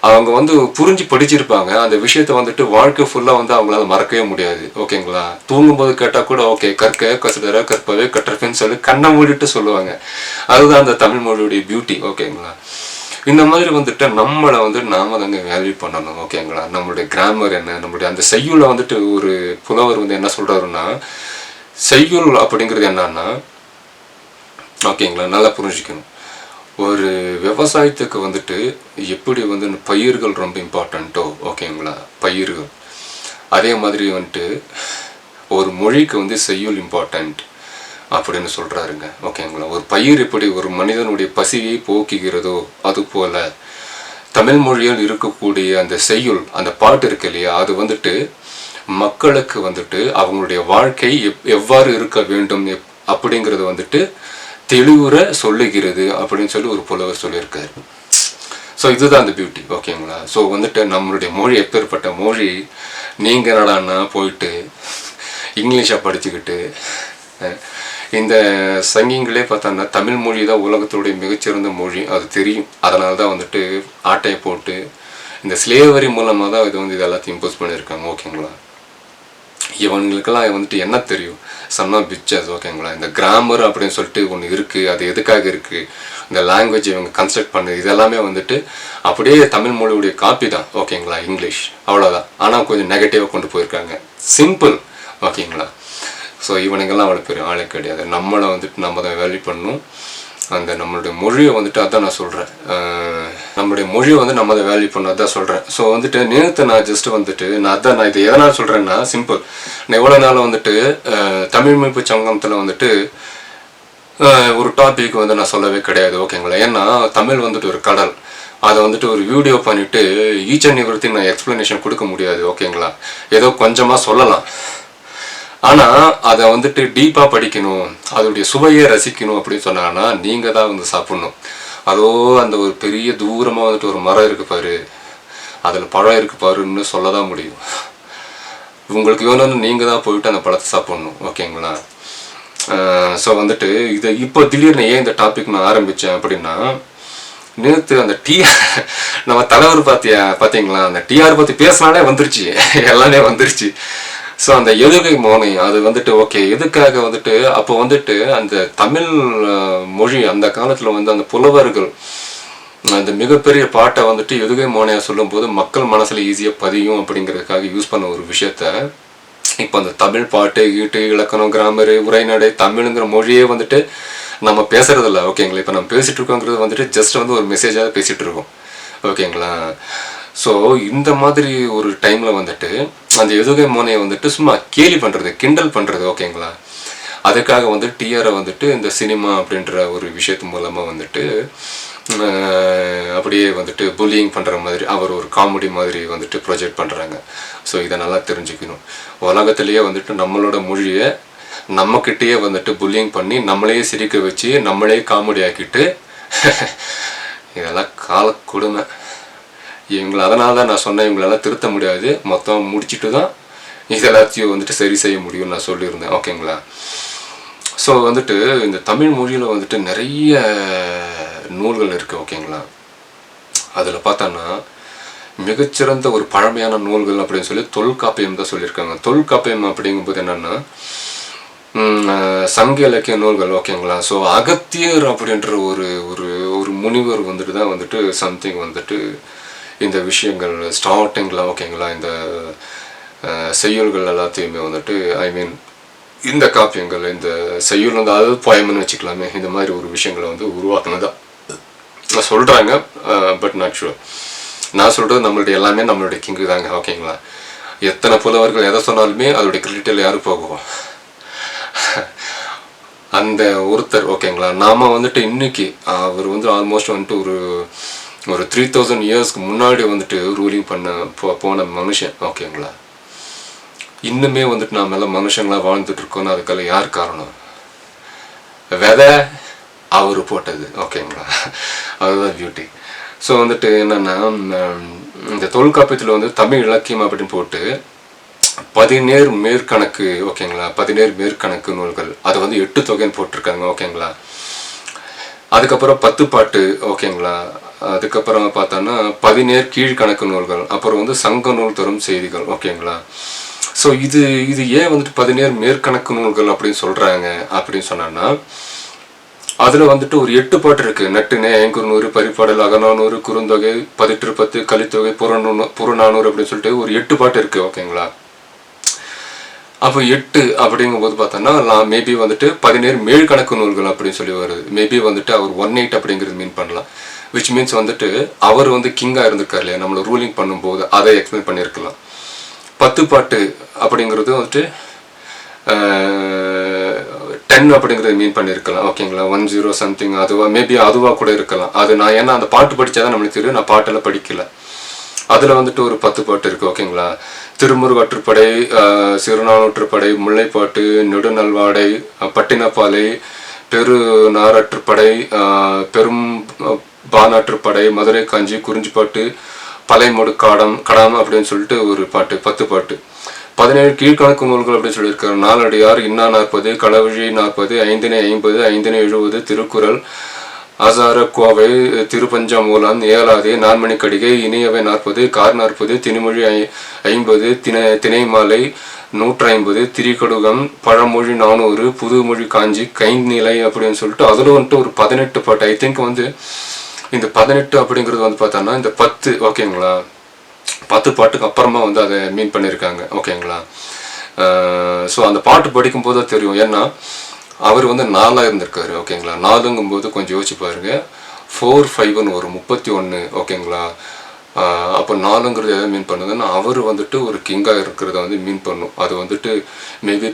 அவங்க வந்து புரிஞ்சு படிச்சிருப்பாங்க. அந்த விஷயத்த வந்துட்டு வாழ்க்கை ஃபுல்லாக வந்து அவங்களால மறக்கவே முடியாது. ஓகேங்களா? தூங்கும்போது கேட்டால் கூட ஓகே கற்க கசடர கற்பவே கற்றப்பேன்னு சொல்லி கண்ணை மூடிட்டு சொல்லுவாங்க. அதுதான் அந்த தமிழ் மொழியுடைய பியூட்டி. ஓகேங்களா? இந்த மாதிரி வந்துட்டு நம்மளை வந்து நாம தாங்க வேல்யூ பண்ணணும். ஓகேங்களா? நம்மளுடைய கிராமர் என்ன, நம்மளுடைய அந்த செய்யுளை வந்துட்டு ஒரு புலவர் வந்து என்ன சொல்கிறாருன்னா, செய்யுள் அப்படிங்கிறது என்னன்னா, ஓகேங்களா, நல்லா புரிஞ்சுக்கணும். ஒரு விவசாயத்துக்கு வந்துட்டு எப்படி வந்து பயிர்கள் ரொம்ப இம்பார்ட்டண்ட்டோ, ஓகேங்களா, பயிர்கள், அதே மாதிரி வந்துட்டு ஒரு மொழிக்கு வந்து செய்யுள் இம்பார்ட்டண்ட் அப்படின்னு சொல்கிறாருங்க. ஓகேங்களா? ஒரு பயிர் எப்படி ஒரு மனிதனுடைய பசியை போக்குகிறதோ அதுபோல் தமிழ் மொழியில் இருக்கக்கூடிய அந்த செய்யுள், அந்த பாட்டு இருக்கு இல்லையா, அது வந்துட்டு மக்களுக்கு வந்துட்டு அவங்களுடைய வாழ்க்கை எவ்வாறு இருக்க வேண்டும் அப்படிங்கிறது வந்துட்டு தெளிவுற சொல்லுகிறது அப்படின்னு சொல்லி ஒரு புலவர் சொல்லியிருக்காரு. ஸோ இதுதான் அந்த பியூட்டி. ஓகேங்களா? ஸோ வந்துட்டு நம்மளுடைய மொழி எப்பேற்பட்ட மொழி. நீங்கள் என்னடான்னா போயிட்டு இங்கிலீஷை படிச்சுக்கிட்டு இந்த சங்கிங்களே பார்த்தோன்னா தமிழ் மொழி தான் உலகத்துடைய மிகச்சிறந்த மொழி, அது தெரியும். அதனால தான் வந்துட்டு ஆட்டையை போட்டு இந்த ஸ்லேவரி மூலமாக தான் இது வந்து இது எல்லாத்தையும் இம்போஸ் பண்ணியிருக்காங்க. ஓகேங்களா? இவங்களுக்கெல்லாம் வந்துட்டு என்ன தெரியும், சன்னா பிக்சர்ஸ். ஓகேங்களா? இந்த கிராமர் அப்படின்னு சொல்லிட்டு ஒன்று இருக்குது, அது எதுக்காக இருக்குது, இந்த லாங்குவேஜ் இவங்க கன்ஸ்ட்ரக்ட் பண்ணுது, இதெல்லாமே வந்துட்டு அப்படியே தமிழ் மொழியுடைய காப்பி தான். ஓகேங்களா? இங்கிலீஷ் அவ்வளோதான். ஆனால் கொஞ்சம் நெகட்டிவாக கொண்டு போயிருக்காங்க. சிம்பிள். ஓகேங்களா? ஸோ இவனுங்கெல்லாம் அவ்வளோ பெரிய ஆளே கிடையாது. நம்மளை வந்துட்டு நம்ம தான் வேல்யூ பண்ணணும். அந்த நம்மளுடைய மொழியை வந்துட்டு அதான் நான் சொல்கிறேன், நம்மளுடைய மொழியை வந்து நம்ம அதை வேல்யூ பண்ண அதான் சொல்கிறேன். ஸோ வந்துட்டு நேற்று நான் ஜஸ்ட் வந்துட்டு நான் இது எதனால் சொல்கிறேன்னா, சிம்பிள். நான் எவ்வளோ நாள் வந்துட்டு தமிழ் மீட்பு சங்கத்தில் வந்துட்டு ஒரு டாபிக் வந்து நான் சொல்லவே கிடையாது. ஓகேங்களா? ஏன்னா தமிழ் வந்துட்டு ஒரு கடல். அதை வந்துட்டு ஒரு வீடியோ பண்ணிவிட்டு ஈச் அண்ட் எவ்ரிதிங் நான் எக்ஸ்ப்ளனேஷன் கொடுக்க முடியாது. ஓகேங்களா? ஏதோ கொஞ்சமாக சொல்லலாம். ஆனால் அதை வந்துட்டு டீப்பாக படிக்கணும், அதோடைய சுவையை ரசிக்கணும் அப்படின்னு சொன்னாங்கன்னா நீங்கள் தான் வந்து சாப்பிட்ணும். அதோ அந்த ஒரு பெரிய தூரமாக வந்துட்டு ஒரு மரம் இருக்குது பாரு, அதில் பழம் இருக்குது பாருன்னு சொல்ல தான் முடியும். உங்களுக்கு வேணும்னு நீங்கள் தான் போயிட்டு அந்த பழத்தை சாப்பிட்ணும். ஓகேங்களா? ஸோ வந்துட்டு இதை இப்போ திடீர்னு ஏன் இந்த டாபிக் நான் ஆரம்பித்தேன் அப்படின்னா, நேற்று அந்த நம்ம தலைவர் பார்த்தீங்களா, அந்த டிஆர் பற்றி பேசினாலே வந்துருச்சு, எல்லாமே வந்துருச்சு. ஸோ அந்த எதுகை மோனை அது வந்துட்டு ஓகே எதுக்காக வந்துட்டு அப்போ வந்துட்டு அந்த தமிழ் மொழி அந்த காலத்தில் வந்து அந்த புலவர்கள் அந்த மிகப்பெரிய பாட்டை வந்துட்டு எதுகை மோனையா சொல்லும்போது மக்கள் மனசில் ஈஸியாக பதியும் அப்படிங்கிறதுக்காக யூஸ் பண்ண ஒரு விஷயத்த இப்போ அந்த தமிழ் பாட்டு ஈட்டு இலக்கணம் கிராமரு உரைநடை தமிழுங்கிற மொழியே வந்துட்டு நம்ம பேசுறதில்ல ஓகேங்களா. இப்போ நம்ம பேசிகிட்டு இருக்கோங்கிறது வந்துட்டு ஜஸ்ட் வந்து ஒரு மெசேஜாக பேசிகிட்டு இருக்கோம் ஓகேங்களா. ஸோ இந்த மாதிரி ஒரு டைமில் வந்துட்டு அந்த எதுகை மோனையை வந்துட்டு சும்மா கேலி பண்ணுறது கிண்டல் பண்ணுறது ஓகேங்களா. அதுக்காக வந்து டிஆரை வந்துட்டு இந்த சினிமா அப்படின்ற ஒரு விஷயத்து மூலமாக வந்துட்டு அப்படியே வந்துட்டு புல்லிங் பண்ணுற மாதிரி அவர் ஒரு காமெடி மாதிரி வந்துட்டு ப்ரொஜெக்ட் பண்ணுறாங்க. ஸோ இதை நல்லா தெரிஞ்சுக்கணும். உலகத்துலேயே வந்துட்டு நம்மளோட மொழியை நம்மக்கிட்டேயே வந்துட்டு புல்லிங் பண்ணி நம்மளையே சிரிக்க வச்சு நம்மளே காமெடி ஆக்கிட்டு இதெல்லாம் கால கொடுமை. இவங்களை அதனால தான் நான் சொன்னேன் இவங்களெல்லாம் திருத்த முடியாது, மொத்தம் முடிச்சுட்டு தான் இது எல்லாத்தையும் வந்துட்டு சரி செய்ய முடியும்னு நான் சொல்லியிருந்தேன் ஓகேங்களா. ஸோ வந்துட்டு இந்த தமிழ் மொழியில் வந்துட்டு நிறைய நூல்கள் இருக்குது ஓகேங்களா. அதில் பார்த்தோன்னா மிகச்சிறந்த ஒரு பழமையான நூல்கள் அப்படின்னு சொல்லி தொல்காப்பியம் தான் சொல்லியிருக்காங்க. தொல்காப்பியம் அப்படிங்கும்போது என்னென்னா சங்க இலக்கிய நூல்கள் ஓகேங்களா. ஸோ அகத்தியர் அப்படின்ற ஒரு ஒரு ஒரு முனிவர் வந்துட்டு தான் வந்துட்டு சம்திங் வந்துட்டு இந்த விஷயங்கள் ஸ்டார்டிங்கில் ஓகேங்களா இந்த செய்யுள்கள் எல்லாத்தையுமே வந்துட்டு ஐ மீன் இந்த காப்பியங்கள் இந்த செய்யுள் வந்து அதாவது போயம்னு வச்சுக்கலாமே இந்த மாதிரி ஒரு விஷயங்களை வந்து உருவாக்குனதா சொல்கிறாங்க. But not sure. நான் சொல்கிறது நம்மளுடைய எல்லாமே நம்மளுடைய கிங்கு தாங்க ஓகேங்களா. எத்தனை புலவர்கள் எதை சொன்னாலுமே அதோடைய கிரெடிட்டில் யாரும் போகுவோம் அந்த ஒருத்தர் ஓகேங்களா. நாம் வந்துட்டு இன்னைக்கு அவர் வந்து ஆல்மோஸ்ட் வந்துட்டு ஒரு 3000 இயர்ஸ்க்கு முன்னாடி வந்துட்டு ரூலிங் பண்ண போன மனுஷன் ஓகேங்களா. இன்னுமே வந்துட்டு நாம் எல்லாம் மனுஷங்களாக வாழ்ந்துட்டு இருக்கோன்னு அதுக்கெல்லாம் யார் காரணம்? விதை அவர் போட்டது ஓகேங்களா. அதுதான் பியூட்டி. ஸோ வந்துட்டு என்னென்னா இந்த தொல்காப்பியத்தில் வந்து தமிழ் இலக்கியம் அப்படின்னு போட்டு 17 மேற்கணக்கு ஓகேங்களா 17 மேற்கணக்கு நூல்கள் அதை வந்து 8 தொகைன்னு போட்டிருக்காங்க ஓகேங்களா. அதுக்கப்புறம் 10 பாட்டு ஓகேங்களா. அதுக்கப்புறம் பார்த்தோன்னா 17 கீழ்கணக்கு நூல்கள், அப்புறம் வந்து சங்க நூல் தரும் செய்திகள் ஓகேங்களா. ஸோ இது ஏன் வந்துட்டு 17 மேற்கணக்கு நூல்கள் அப்படின்னு சொல்கிறாங்க அப்படின்னு சொன்னான்னா அதில் வந்துட்டு ஒரு 8 பாட்டு இருக்குது. நட்டினை ஐங்குறுநூறு பரிபாடல் அகநானூறு குறுந்தொகை பதிற்று 10 கலித்தொகை புறநானூறு அப்படின்னு சொல்லிட்டு ஒரு 8 பாட்டு இருக்குது ஓகேங்களா. அப்போ 8 அப்படிங்கும்போது பார்த்தோன்னா மேபி வந்துட்டு 17 மேல்கணக்கு நூல்கள் அப்படின்னு சொல்லி வருது. மேபி வந்துட்டு அவர் 18 அப்படிங்கிறது மீன் பண்ணலாம். விச் மீன்ஸ் வந்துட்டு அவர் வந்து கிங்காக இருந்திருக்காரு இல்லையா நம்மளை ரூலிங் பண்ணும்போது அதை எக்ஸ்பிளைன் பண்ணியிருக்கலாம். 10 பாட்டு அப்படிங்கிறது வந்துட்டு 10 அப்படிங்கிறது மீன் பண்ணியிருக்கலாம் ஓகேங்களா. 10 சம்திங் அதுவாக மேபி அதுவாக கூட இருக்கலாம். அது நான் ஏன்னா அந்த பாட்டு படித்தாதான் நம்மளுக்கு தெரியும், நான் பாட்டெல்லாம் படிக்கலை. அதில் வந்துட்டு ஒரு 10 பாட்டு இருக்குது ஓகேங்களா. திருமுருகாற்றுப்படை, சிறுநானூற்றுப்படை, முல்லைப்பாட்டு, நெடுநல்வாடை, பட்டினப்பாலை, பெரு நாராற்றுப்படை, பெரும் பானாற்றுப்படை, மதுரை காஞ்சி, குறிஞ்சிப்பாட்டு, பழைமொடு கடாம் அப்படின்னு சொல்லிட்டு ஒரு பாட்டு 10 பாட்டு. 17 கீழ்கணக்கு நூல்கள் அப்படின்னு சொல்லியிருக்காரு. நாலடியார், இன்னா 40, களவழி 40, ஐந்தினை 50, ஐந்தினை 70, திருக்குறள், ஆசார கோவை, திருப்பஞ்சமூலம், ஏலாதி, நான்மணி கடிகை, இனியவை 40, கார் 40, திணிமொழி 50, திணைமாலை 150, திரிகடுகம், பழமொழி 400, புதுமொழி காஞ்சி, கைநிலை அப்படின்னு சொல்லிட்டு அதில் வந்துட்டு ஒரு 18 பாட்டு. ஐ திங்க் வந்து இந்த 18 அப்படிங்கிறது வந்து பார்த்தோன்னா இந்த 10 ஓகேங்களா 10 பாட்டுக்கு அப்புறமா வந்து அதை மீன் பண்ணியிருக்காங்க ஓகேங்களா. ஸோ அந்த பாட்டு படிக்கும்போது தான் தெரியும். ஏன்னா அவர் வந்து 4ஆக இருந்திருக்காரு ஓகேங்களா. 4ங்கும்போது கொஞ்சம் யோசிச்சு பாருங்க 4 5 ஒரு 31 ஓகேங்களா. அப்போ 4ங்கிறது எதை மீன் பண்ணுதுன்னா அவர் வந்துட்டு ஒரு கிங்காக இருக்கிறத வந்து மீன் பண்ணும். அது வந்துட்டு மேபி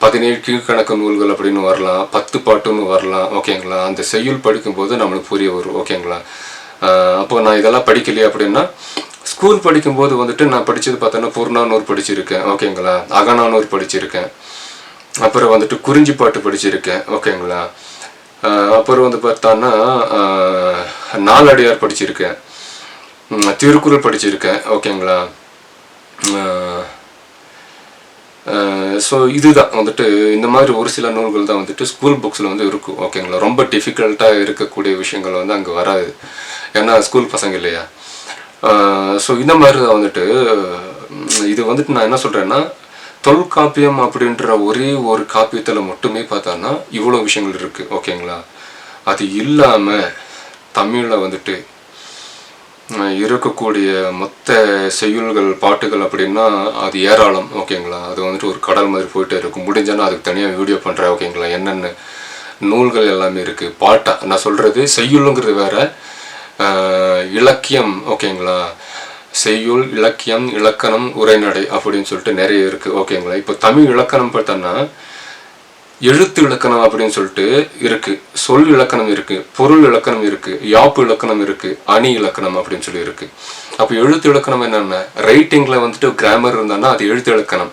17 கீழ்கணக்கு நூல்கள் அப்படின்னு வரலாம், 10 பாட்டுன்னு வரலாம் ஓகேங்களா. அந்த செய்யுள் படிக்கும்போது நம்மளுக்கு புரிய வரும் ஓகேங்களா. அப்போ நான் இதெல்லாம் படிக்கலையே அப்படின்னா ஸ்கூல் படிக்கும்போது வந்துட்டு நான் படித்தது பார்த்தோன்னா புறநானூறு படிச்சிருக்கேன் ஓகேங்களா, அகநானூறு படிச்சிருக்கேன், அப்புறம் வந்துட்டு குறிஞ்சி பாட்டு படிச்சிருக்கேன் ஓகேங்களா. அப்புறம் வந்து பார்த்தோன்னா நாலடியார் படிச்சிருக்கேன், திருக்குறள் படிச்சிருக்கேன் ஓகேங்களா. ஸோ இதுதான் வந்துட்டு இந்த மாதிரி ஒரு சில நூல்கள் தான் வந்துட்டு ஸ்கூல் புக்ஸில் வந்து இருக்கும் ஓகேங்களா. ரொம்ப டிஃபிகல்ட்டாக இருக்கக்கூடிய விஷயங்கள் வந்து அங்கே வராது, ஏன்னா ஸ்கூல் பசங்க இல்லையா. ஸோ இந்த மாதிரி தான் வந்துட்டு இது வந்துட்டு நான் என்ன சொல்கிறேன்னா, தொல்காப்பியம் அப்படின்ற ஒரே ஒரு காப்பியத்தில் மட்டுமே பார்த்தோன்னா இவ்வளோ விஷயங்கள் இருக்குது. ஓகேங்களா? அது இல்லாமல் தமிழில் வந்துட்டு இருக்கக்கூடிய மொத்த செய்யுள்கள் பாட்டுகள் அப்படின்னா அது ஏராளம். ஓகேங்களா? அது வந்துட்டு ஒரு கடல் மாதிரி போயிட்டே இருக்கும். முடிஞ்சானா அதுக்கு தனியாக வீடியோ பண்ணுறேன். ஓகேங்களா? என்னென்ன நூல்கள் எல்லாமே இருக்குது. பாட்டா நான் சொல்கிறது செய்யுளுங்கிறது வேற, இலக்கியம். ஓகேங்களா? செய்யுள், இலக்கியம், இலக்கணம், உரைநடை அப்படின்னு சொல்லிட்டு நிறைய இருக்குது. ஓகேங்களா? இப்போ தமிழ் இலக்கணம் பார்த்தோன்னா எழுத்து இலக்கணம் அப்படின்னு சொல்லிட்டு இருக்கு, சொல் இலக்கணம் இருக்கு, பொருள் இலக்கணம் இருக்கு, யாப்பு இலக்கணம் இருக்கு, அணி இலக்கணம் அப்படின்னு சொல்லி இருக்கு. அப்போ எழுத்து இலக்கணம் என்னென்ன, ரைட்டிங்ல வந்துட்டு கிராமர் இருந்தான்னா அது எழுத்து இலக்கணம்.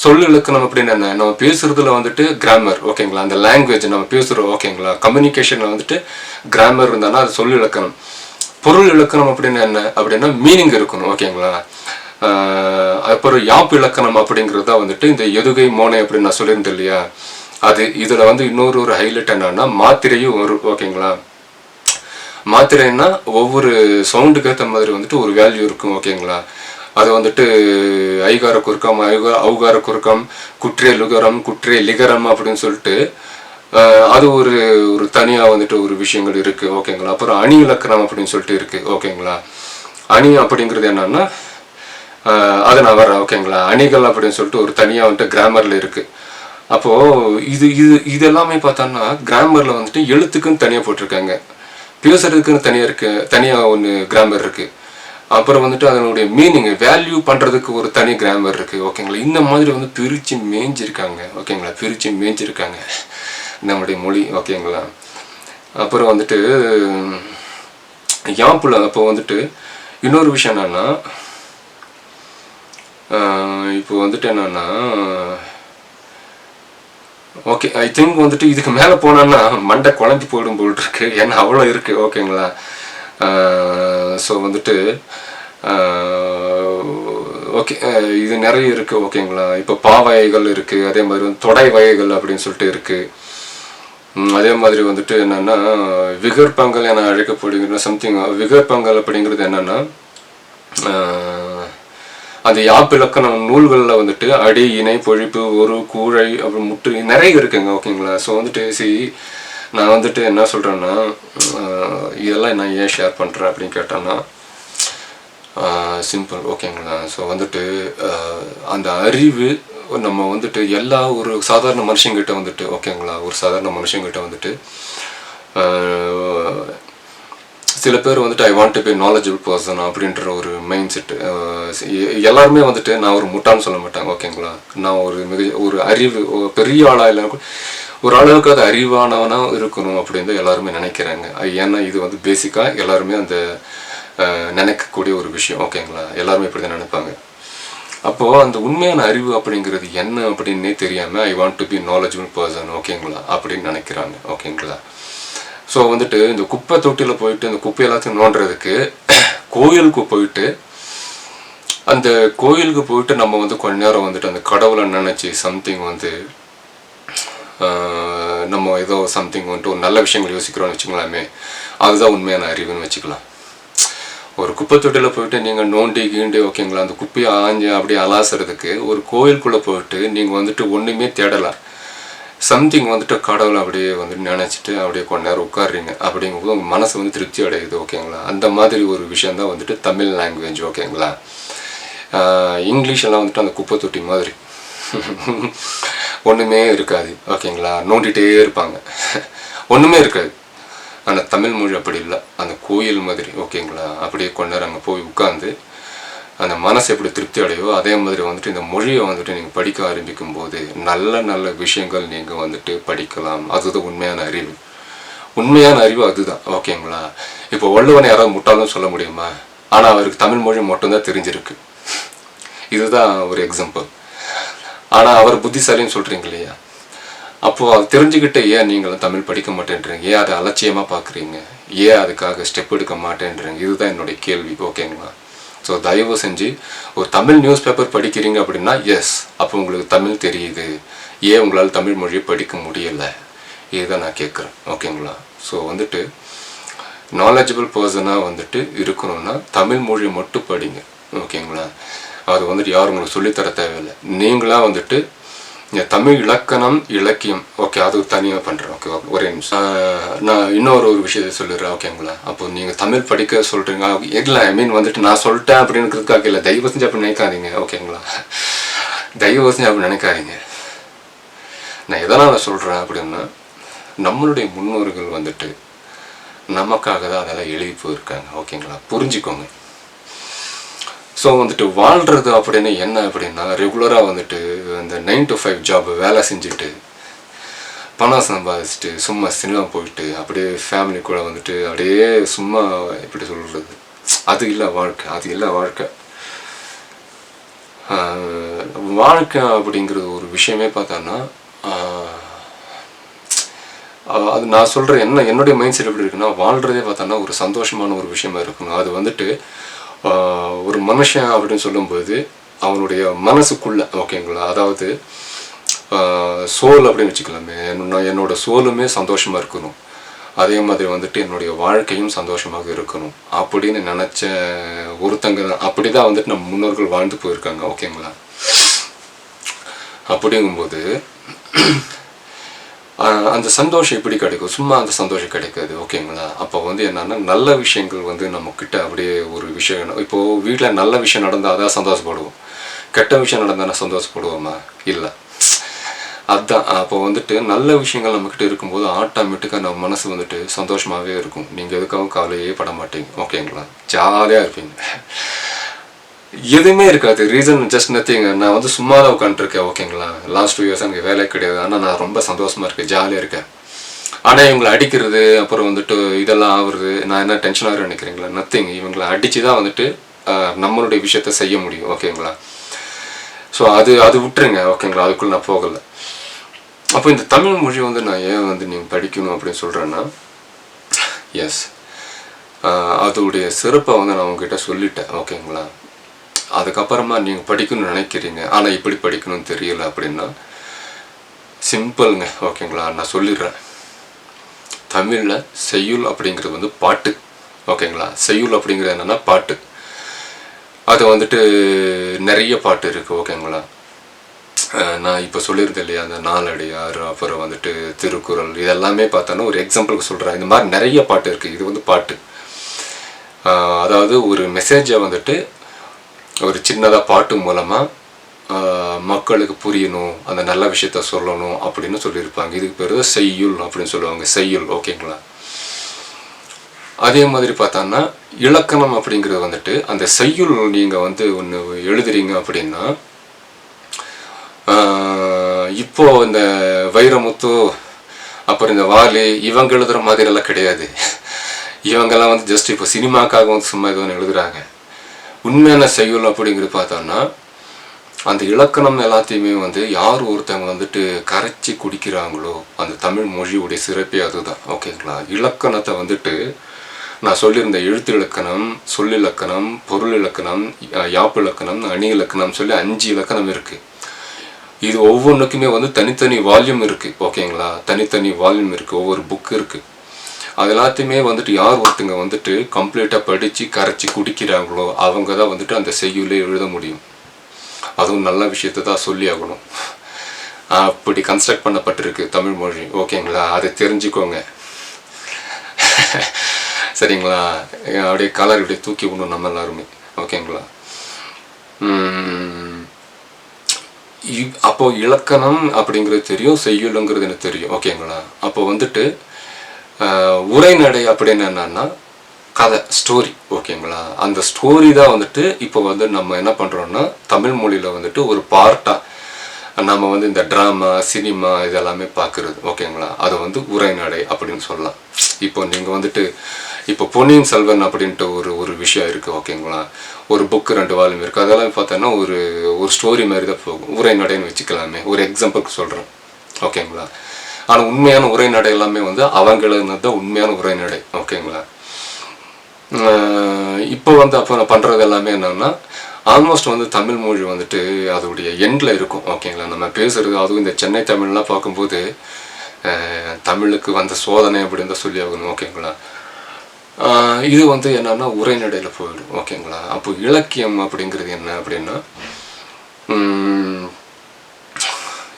சொல் இலக்கணம் அப்படின்னு என்ன, நம்ம பேசுறதுல வந்துட்டு கிராமர். ஓகேங்களா? அந்த லாங்குவேஜ் நம்ம பேசுறோம். ஓகேங்களா? கம்யூனிகேஷன்ல வந்துட்டு கிராமர் இருந்தான்னா அது சொல் இலக்கணம். பொருள் இலக்கணம் அப்படின்னு என்ன அப்படின்னா மீனிங் இருக்கணும். ஓகேங்களா? அப்புறம் யாப்பு இலக்கணம் அப்படிங்கிறது தான் வந்துட்டு இந்த எதுகை மோனை அப்படின்னு நான் சொல்லியிருந்தேன் இல்லையா, அது. இதில் வந்து இன்னொரு ஹைலைட் என்னன்னா மாத்திரையும் வரும். ஓகேங்களா? மாத்திரைன்னா ஒவ்வொரு சவுண்டுக்கு ஏற்ற மாதிரி வந்துட்டு ஒரு வேல்யூ இருக்கும். ஓகேங்களா? அது வந்துட்டு ஐகார குறுக்கம், ஔகார குறுக்கம், குற்றே லுகரம், குற்றே லிகரம் அப்படின்னு சொல்லிட்டு அது ஒரு ஒரு தனியாக வந்துட்டு ஒரு விஷயங்கள் இருக்குது. ஓகேங்களா? அப்புறம் அணி இலக்கணம் அப்படின்னு சொல்லிட்டு இருக்குது. ஓகேங்களா? அணி அப்படிங்கிறது என்னன்னா அதை நான் வரேன். ஓகேங்களா? அணிகள் அப்படின்னு சொல்லிட்டு ஒரு தனியாக வந்துட்டு கிராமரில் இருக்குது. அப்போது இது எல்லாமே பார்த்தோன்னா கிராமரில் வந்துட்டு எழுத்துக்குன்னு தனியாக போட்டிருக்காங்க, பேசுறதுக்குன்னு தனியாக ஒன்று கிராமர் இருக்குது. அப்புறம் வந்துட்டு அதனுடைய மீனிங் வேல்யூ பண்ணுறதுக்கு ஒரு தனி கிராமர் இருக்குது. ஓகேங்களா? இந்த மாதிரி வந்து பிரித்து மேய்ஞ்சிருக்காங்க. ஓகேங்களா? பிரித்து மேய்ஞ்சிருக்காங்க நம்முடைய மொழி. ஓகேங்களா? அப்புறம் வந்துட்டு யாப்புல அப்போ வந்துட்டு இன்னொரு விஷயம் என்னன்னா, இப்போ வந்துட்டு என்னன்னா, ஓகே ஐ திங்க் வந்துட்டு இதுக்கு மேலே போனான்னா மண்டை குழம்பி போயிடும் போல் இருக்கு. ஏன்னா அவ்வளோ இருக்குது. ஓகேங்களா? ஸோ வந்துட்டு ஓகே இது நிறைய இருக்குது. ஓகேங்களா? இப்போ பாவகைகள் இருக்குது, அதே மாதிரி வந்து தொடை வகைகள் அப்படின்னு சொல்லிட்டு இருக்குது. அதே மாதிரி வந்துட்டு என்னென்னா விகற்பங்கள் என அழைக்கப்படுகிற சம்திங். விகற்பங்கள் அப்படிங்கிறது என்னென்னா அந்த யாப்பு இலக்கணம் நூல்களில் வந்துட்டு அடி, இணை, பொழிப்பு, ஒரு, கூழை, அப்புறம் முற்று நிறைய இருக்குங்க. ஓகேங்களா? ஸோ வந்துட்டு நான் வந்துட்டு என்ன சொல்கிறேன்னா, இதெல்லாம் நான் ஏன் ஷேர் பண்ணுறேன் அப்படின்னு கேட்டேன்னா சிம்பிள். ஓகேங்களா? ஸோ வந்துட்டு அந்த அறிவு நம்ம வந்துட்டு எல்லா ஒரு சாதாரண மனுஷங்கிட்ட வந்துட்டு, ஓகேங்களா, ஒரு சாதாரண மனுஷங்கிட்ட வந்துட்டு சில பேர் வந்துட்டு I want to be knowledgeable person அப்படின்ற ஒரு மைண்ட் செட்டு. எல்லாருமே வந்துட்டு நான் ஒரு முட்டான்னு சொல்ல மாட்டாங்க. ஓகேங்களா? நான் ஒரு அறிவு பெரிய ஆளாக இல்லை, ஒரு அளவுக்கு அது அறிவானவனாக இருக்கணும் அப்படின்னு தான் எல்லாருமே நினைக்கிறாங்க. ஏன்னா இது வந்து பேசிக்காக எல்லாருமே அந்த நினைக்கக்கூடிய ஒரு விஷயம். ஓகேங்களா? எல்லாருமே இப்படி தான் நினைப்பாங்க. அப்போது அந்த உண்மையான அறிவு அப்படிங்கிறது என்ன அப்படின்னே தெரியாமல் I want to be knowledgeable person, ஓகேங்களா, அப்படின்னு நினைக்கிறாங்க. ஓகேங்களா? ஸோ வந்துட்டு இந்த குப்பை தொட்டியில் போயிட்டு இந்த குப்பை எல்லாத்தையும் நோண்டுறதுக்கு கோயிலுக்கு போயிட்டு அந்த கோயிலுக்கு போயிட்டு நம்ம வந்து கொஞ்ச நேரம் வந்துட்டு அந்த கடவுளை நினச்சி சம்திங் வந்து நம்ம ஏதோ சம்திங் வந்துட்டு ஒரு நல்ல விஷயங்கள் யோசிக்கிறோம்னு வச்சுக்கலாமே, அதுதான் உண்மையான அறிவுன்னு வச்சுக்கலாம். ஒரு குப்பை தொட்டியில் போயிட்டு நீங்கள் நோண்டி கீண்டி, ஓகேங்களா, அந்த குப்பையை ஆஞ்சு அப்படியே அலாசுறதுக்கு ஒரு கோயிலுக்குள்ளே போயிட்டு நீங்கள் வந்துட்டு ஒன்றுமே தேடலாம், சம்திங் வந்துட்டு கடவுளை அப்படியே வந்துட்டு நினச்சிட்டு அப்படியே கொஞ்ச நேரம் உட்காடுறீங்க அப்படிங்கும்போது உங்கள் மனசு வந்து திருப்தி அடையுது. ஓகேங்களா? அந்த மாதிரி ஒரு விஷயந்தான் வந்துட்டு தமிழ் லாங்குவேஜ். ஓகேங்களா? இங்கிலீஷெல்லாம் வந்துட்டு அந்த குப்பை தொட்டி மாதிரி ஒன்றுமே இருக்காது. ஓகேங்களா? நோண்டிகிட்டே இருப்பாங்க, ஒன்றுமே இருக்காது. ஆனால் தமிழ் மொழி அப்படி இல்லை, அந்த கோயில் மாதிரி. ஓகேங்களா? அப்படியே கொஞ்ச நேரம் அங்கே போய் உட்காந்து அந்த மனசு எப்படி திருப்தி அடையோ அதே மாதிரி வந்துட்டு இந்த மொழியை வந்துட்டு நீங்கள் படிக்க ஆரம்பிக்கும் போது நல்ல நல்ல விஷயங்கள் நீங்கள் வந்துட்டு படிக்கலாம். அதுதான் உண்மையான அறிவு. உண்மையான அறிவு அதுதான். ஓகேங்களா? இப்போ வள்ளுவனை யாராவது முட்டாளும் சொல்ல முடியுமா? ஆனால் அவருக்கு தமிழ் மொழி மட்டும்தான் தெரிஞ்சிருக்கு. இதுதான் ஒரு எக்ஸாம்பிள். ஆனால் அவர் புத்திசாலின்னு சொல்கிறீங்க இல்லையா? அப்போது அது தெரிஞ்சுக்கிட்டே ஏன் நீங்களும் தமிழ் படிக்க மாட்டேன்றீங்க? ஏன் அதை அலட்சியமாக பார்க்குறீங்க? ஏன் அதுக்காக ஸ்டெப் எடுக்க மாட்டேன்றீங்க? இதுதான் என்னுடைய கேள்வி. ஓகேங்களா? ஸோ தயவு செஞ்சு ஒரு தமிழ் நியூஸ் பேப்பர் படிக்கிறீங்க அப்படின்னா எஸ், அப்போ உங்களுக்கு தமிழ் தெரியுது, ஏன் உங்களால் தமிழ் மொழியை படிக்க முடியலை? இதுதான் நான் கேட்குறேன். ஓகேங்களா? ஸோ வந்துட்டு நாலேஜபிள் பர்சனாக வந்துட்டு இருக்கணும்னா தமிழ் மொழியை மட்டும் படிங்க. ஓகேங்களா? அது வந்துட்டு யாரும் உங்களுக்கு சொல்லித்தர தேவையில்லை. நீங்களாக வந்துட்டு தமிழ் இலக்கணம் இலக்கியம் ஓகே அது தனியாக பண்ணுறேன். ஓகே ஒரே நிமிஷம். நான் இன்னொரு விஷயத்தை சொல்லிடுறேன் ஓகேங்களா. அப்போ நீங்கள் தமிழ் படிக்க சொல்கிறீங்க இல்லை, ஐ மீன் வந்துட்டு நான் சொல்லிட்டேன் அப்படின்றதுக்காக இல்லை, தயவு செஞ்சு அப்படி நினைக்காதீங்க ஓகேங்களா. தயவு செஞ்சு அப்படி நினைக்காதீங்க. நான் எதனால் சொல்கிறேன் அப்படின்னா, நம்மளுடைய முன்னோர்கள் வந்துட்டு நமக்காக தான் அதெல்லாம் எழுதி போயிருக்காங்க ஓகேங்களா, புரிஞ்சுக்கோங்க. ஸோ வந்துட்டு வாழ்கிறது அப்படின்னு என்ன அப்படின்னா, ரெகுலராக வந்துட்டு இந்த 9 to 5 ஜாப் வேலை செஞ்சுட்டு பணம் சம்பாதிச்சுட்டு சும்மா சினிமா போயிட்டு அப்படியே ஃபேமிலி கூட வந்துட்டு அப்படியே சும்மா எப்படி சொல்கிறது, அது இல்லை வாழ்க்கை, அது இல்லை வாழ்க்கை. வாழ்க்கை அப்படிங்கிறது ஒரு விஷயமே பார்த்தோன்னா, அது நான் சொல்கிறேன் என்ன என்னுடைய மைண்ட் செட் எப்படி இருக்குன்னா, வாழ்கிறதே பார்த்தோன்னா ஒரு சந்தோஷமான ஒரு விஷயமா இருக்கணும். அது வந்துட்டு ஒரு மனுஷன் அப்படின்னு சொல்லும்போது அவனுடைய மனசுக்குள்ளே ஓகேங்களா, அதாவது சோல் அப்படின்னு வச்சுக்கலாமே, என்னோட சோலுமே சந்தோஷமாக இருக்கணும், அதே மாதிரி வந்துட்டு என்னுடைய வாழ்க்கையும் சந்தோஷமாக இருக்கணும் அப்படின்னு நினச்ச ஒருத்தங்க தான், அப்படி தான் வந்துட்டு நம்ம முன்னோர்கள் வாழ்ந்து போயிருக்காங்க ஓகேங்களா. அப்படிங்கும்போது அந்த சந்தோஷம் எப்படி கிடைக்கும், சும்மா அந்த சந்தோஷம் கிடைக்காது ஓகேங்களா. அப்போ வந்து என்னன்னா, நல்ல விஷயங்கள் வந்து நம்மக்கிட்ட அப்படியே ஒரு விஷயம், இப்போது வீட்டில் நல்ல விஷயம் நடந்தால் தான் சந்தோஷப்படுவோம், கெட்ட விஷயம் நடந்தால் சந்தோஷப்படுவோமா, இல்லை. அதுதான் அப்போ வந்துட்டு நல்ல விஷயங்கள் நம்மக்கிட்ட இருக்கும்போது ஆட்டோமேட்டிக்காக நம்ம மனசு வந்துட்டு சந்தோஷமாகவே இருக்கும். நீங்கள் எதுக்காகவும் கவலையே பட மாட்டீங்க ஓகேங்களா, ஜாலியாக இருப்பீங்க, எதுவுமே இருக்காது. Reason just nothing. நான் வந்து சும்மா தான் உட்காந்துருக்கேன் ஓகேங்களா. லாஸ்ட் 2 இயர்ஸ் எனக்கு வேலை கிடையாது, ஆனால் நான் ரொம்ப சந்தோஷமாக இருக்கேன், ஜாலியாக இருக்கேன். ஆனால் இவங்களை அடிக்கிறது அப்புறம் வந்துட்டு இதெல்லாம் ஆகுறது, நான் என்ன டென்ஷனாக நினைக்கிறீங்களா, நத்திங். இவங்களை அடித்து தான் வந்துட்டு நம்மளுடைய விஷயத்த செய்ய முடியும் ஓகேங்களா. ஸோ அது விட்டுருங்க ஓகேங்களா, அதுக்குள்ளே நான் போகலை. அப்போ இந்த தமிழ் மொழி வந்து நான் ஏன் வந்து நீங்கள் படிக்கணும் அப்படின்னு சொல்கிறேன்னா, எஸ் அதோடைய சிறப்பை வந்து நான் உங்ககிட்ட சொல்லிட்டேன் ஓகேங்களா. அதுக்கப்புறமா நீங்கள் படிக்கணும்னு நினைக்கிறீங்க, ஆனால் இப்படி படிக்கணும்னு தெரியல அப்படின்னா சிம்பிள்ங்க ஓகேங்களா. நான் சொல்லிடுறேன், தமிழில் செய்யுள் அப்படிங்கிறது வந்து பாட்டு ஓகேங்களா. செய்யுள் அப்படிங்கிறது என்னென்னா பாட்டு. அது வந்துட்டு நிறைய பாட்டு இருக்குது ஓகேங்களா. நான் இப்போ சொல்லியிருந்தேன் இல்லையா, அந்த நாலடியார் அப்புறம் வந்துட்டு திருக்குறள், இதெல்லாமே பார்த்தோன்னா ஒரு எக்ஸாம்பிளுக்கு சொல்கிறேன். இந்த மாதிரி நிறைய பாட்டு இருக்குது. இது வந்து பாட்டு, அதாவது ஒரு மெசேஜை வந்துட்டு ஒரு சின்னதாக பாட்டு மூலமாக மக்களுக்கு புரியணும், அந்த நல்ல விஷயத்த சொல்லணும் அப்படின்னு சொல்லியிருப்பாங்க. இதுக்கு பேர் செய்யுள் அப்படின்னு சொல்லுவாங்க, செய்யுள் ஓகேங்களா. அதே மாதிரி பார்த்தோன்னா இலக்கணம் அப்படிங்கிறது வந்துட்டு, அந்த செய்யுள் நீங்கள் வந்து ஒன்று எழுதுறீங்க அப்படின்னா, இப்போ இந்த வைரமுத்து அப்புறம் இந்த வாலி இவங்க எழுதுகிற மாதிரியெல்லாம் கிடையாது. இவங்கெல்லாம் வந்து ஜஸ்ட் இப்போ சினிமாக்காக வந்து சும்மா இது ஒன்று எழுதுகிறாங்க. உண்மையான செய்யுள் அப்படிங்கிறது பார்த்தோன்னா, அந்த இலக்கணம் எல்லாத்தையுமே வந்து யார் ஒருத்தவங்க வந்துட்டு கரைச்சி குடிக்கிறாங்களோ, அந்த தமிழ் மொழியுடைய சிறப்பே அதுதான் ஓகேங்களா. இலக்கணத்தை வந்துட்டு நான் சொல்லியிருந்த எழுத்து இலக்கணம், சொல்லிலக்கணம், பொருள் இலக்கணம், யாப்பு இலக்கணம், அணி இலக்கணம் சொல்லி 5 இலக்கணம் இருக்குது. இது ஒவ்வொன்றுக்குமே வந்து தனித்தனி வால்யூம் இருக்குது ஓகேங்களா. தனித்தனி வால்யூம் இருக்குது, ஒவ்வொரு புக்கு இருக்குது. அது எல்லாத்தையுமே வந்துட்டு யார் ஒருத்தங்க வந்துட்டு கம்ப்ளீட்டாக படித்து கரைச்சி குடிக்கிறாங்களோ அவங்க தான் வந்துட்டு அந்த செய்யுளே எழுத முடியும். அதுவும் நல்ல விஷயத்த தான் சொல்லி ஆகணும். அப்படி கன்ஸ்ட்ரக்ட் பண்ணப்பட்டிருக்கு தமிழ் மொழி ஓகேங்களா. அதை தெரிஞ்சுக்கோங்க சரிங்களா. அப்படியே கலர் இப்படி தூக்கி விடணும் நம்ம எல்லாருமே ஓகேங்களா. அப்போ இலக்கணம் அப்படிங்கிறது தெரியும், செய்யுளுங்கிறது எனக்கு தெரியும் ஓகேங்களா. அப்போ வந்துட்டு உரைநடை அப்படின்னு என்னன்னா கதை, ஸ்டோரி ஓகேங்களா. அந்த ஸ்டோரி தான் வந்துட்டு இப்போ வந்து நம்ம என்ன பண்ணுறோன்னா தமிழ் மொழியில் வந்துட்டு ஒரு பார்ட்டாக நம்ம வந்து இந்த ட்ராமா, சினிமா இதெல்லாமே பார்க்குறது ஓகேங்களா. அது வந்து உரைநடை அப்படின்னு சொல்லலாம். இப்போ நீங்கள் வந்துட்டு இப்போ பொன்னியின் செல்வன் அப்படின்ட்டு ஒரு விஷயம் இருக்குது ஓகேங்களா. ஒரு புக்கு 2 வால்யூம் இருக்குது. அதெல்லாம் பார்த்தோன்னா ஒரு ஸ்டோரி மாதிரி தான் போகும், உரைநடைன்னு வச்சுக்கலாமே. ஒரு எக்ஸாம்பிளுக்கு சொல்கிறேன் ஓகேங்களா. ஆனால் உண்மையான உரைநடை எல்லாமே வந்து அவங்களது தான் உண்மையான உரைநடை ஓகேங்களா. இப்போ வந்து அப்போ நான் பண்ணுறது எல்லாமே என்னன்னா, ஆல்மோஸ்ட் வந்து தமிழ் மொழி வந்துட்டு அதோடைய எண்டில் இருக்கும் ஓகேங்களா. நம்ம பேசுகிறது, அதுவும் இந்த சென்னை தமிழ்லாம் பார்க்கும்போது தமிழுக்கு வந்த சோதனை அப்படின்னு தான் சொல்லி ஆகணும் ஓகேங்களா. இது வந்து என்னன்னா உரைநடையில் போயிடும். ஓகேங்களா? அப்போ இலக்கியம் அப்படிங்கிறது என்ன அப்படின்னா,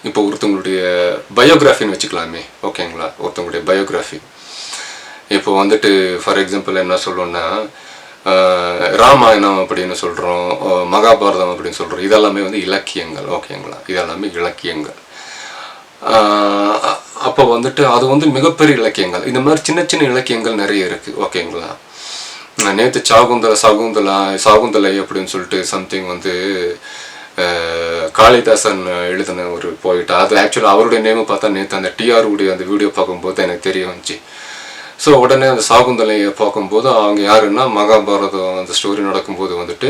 இப்போ ஒருத்தவங்களுடைய பயோகிராஃபின்னு வச்சுக்கலாமே. ஓகேங்களா? ஒருத்தவங்களுடைய பயோகிராஃபி இப்போ வந்துட்டு ஃபார் எக்ஸாம்பிள் என்ன சொல்லணும்னா, ராமாயணம் அப்படின்னு சொல்கிறோம், மகாபாரதம் அப்படின்னு சொல்கிறோம். இதெல்லாமே வந்து இலக்கியங்கள். ஓகேங்களா? இதெல்லாமே இலக்கியங்கள். அப்போ வந்துட்டு அது வந்து மிகப்பெரிய இலக்கியங்கள். இந்த மாதிரி சின்ன சின்ன இலக்கியங்கள் நிறைய இருக்குது. ஓகேங்களா? நேற்று சாகுந்தலை அப்படின்னு சொல்லிட்டு சம்திங் வந்து காளிதாசன் எழுதின ஒரு போயிட்டு, அது ஆக்சுவலாக அவருடைய நேமு பார்த்தா நேற்று அந்த டிஆருடைய அந்த வீடியோ பார்க்கும்போது எனக்கு தெரிய வந்துச்சு. ஸோ உடனே அந்த சாகுந்தலையை பார்க்கும்போது அவங்க யாருன்னா, மகாபாரதம் அந்த ஸ்டோரி நடக்கும்போது வந்துட்டு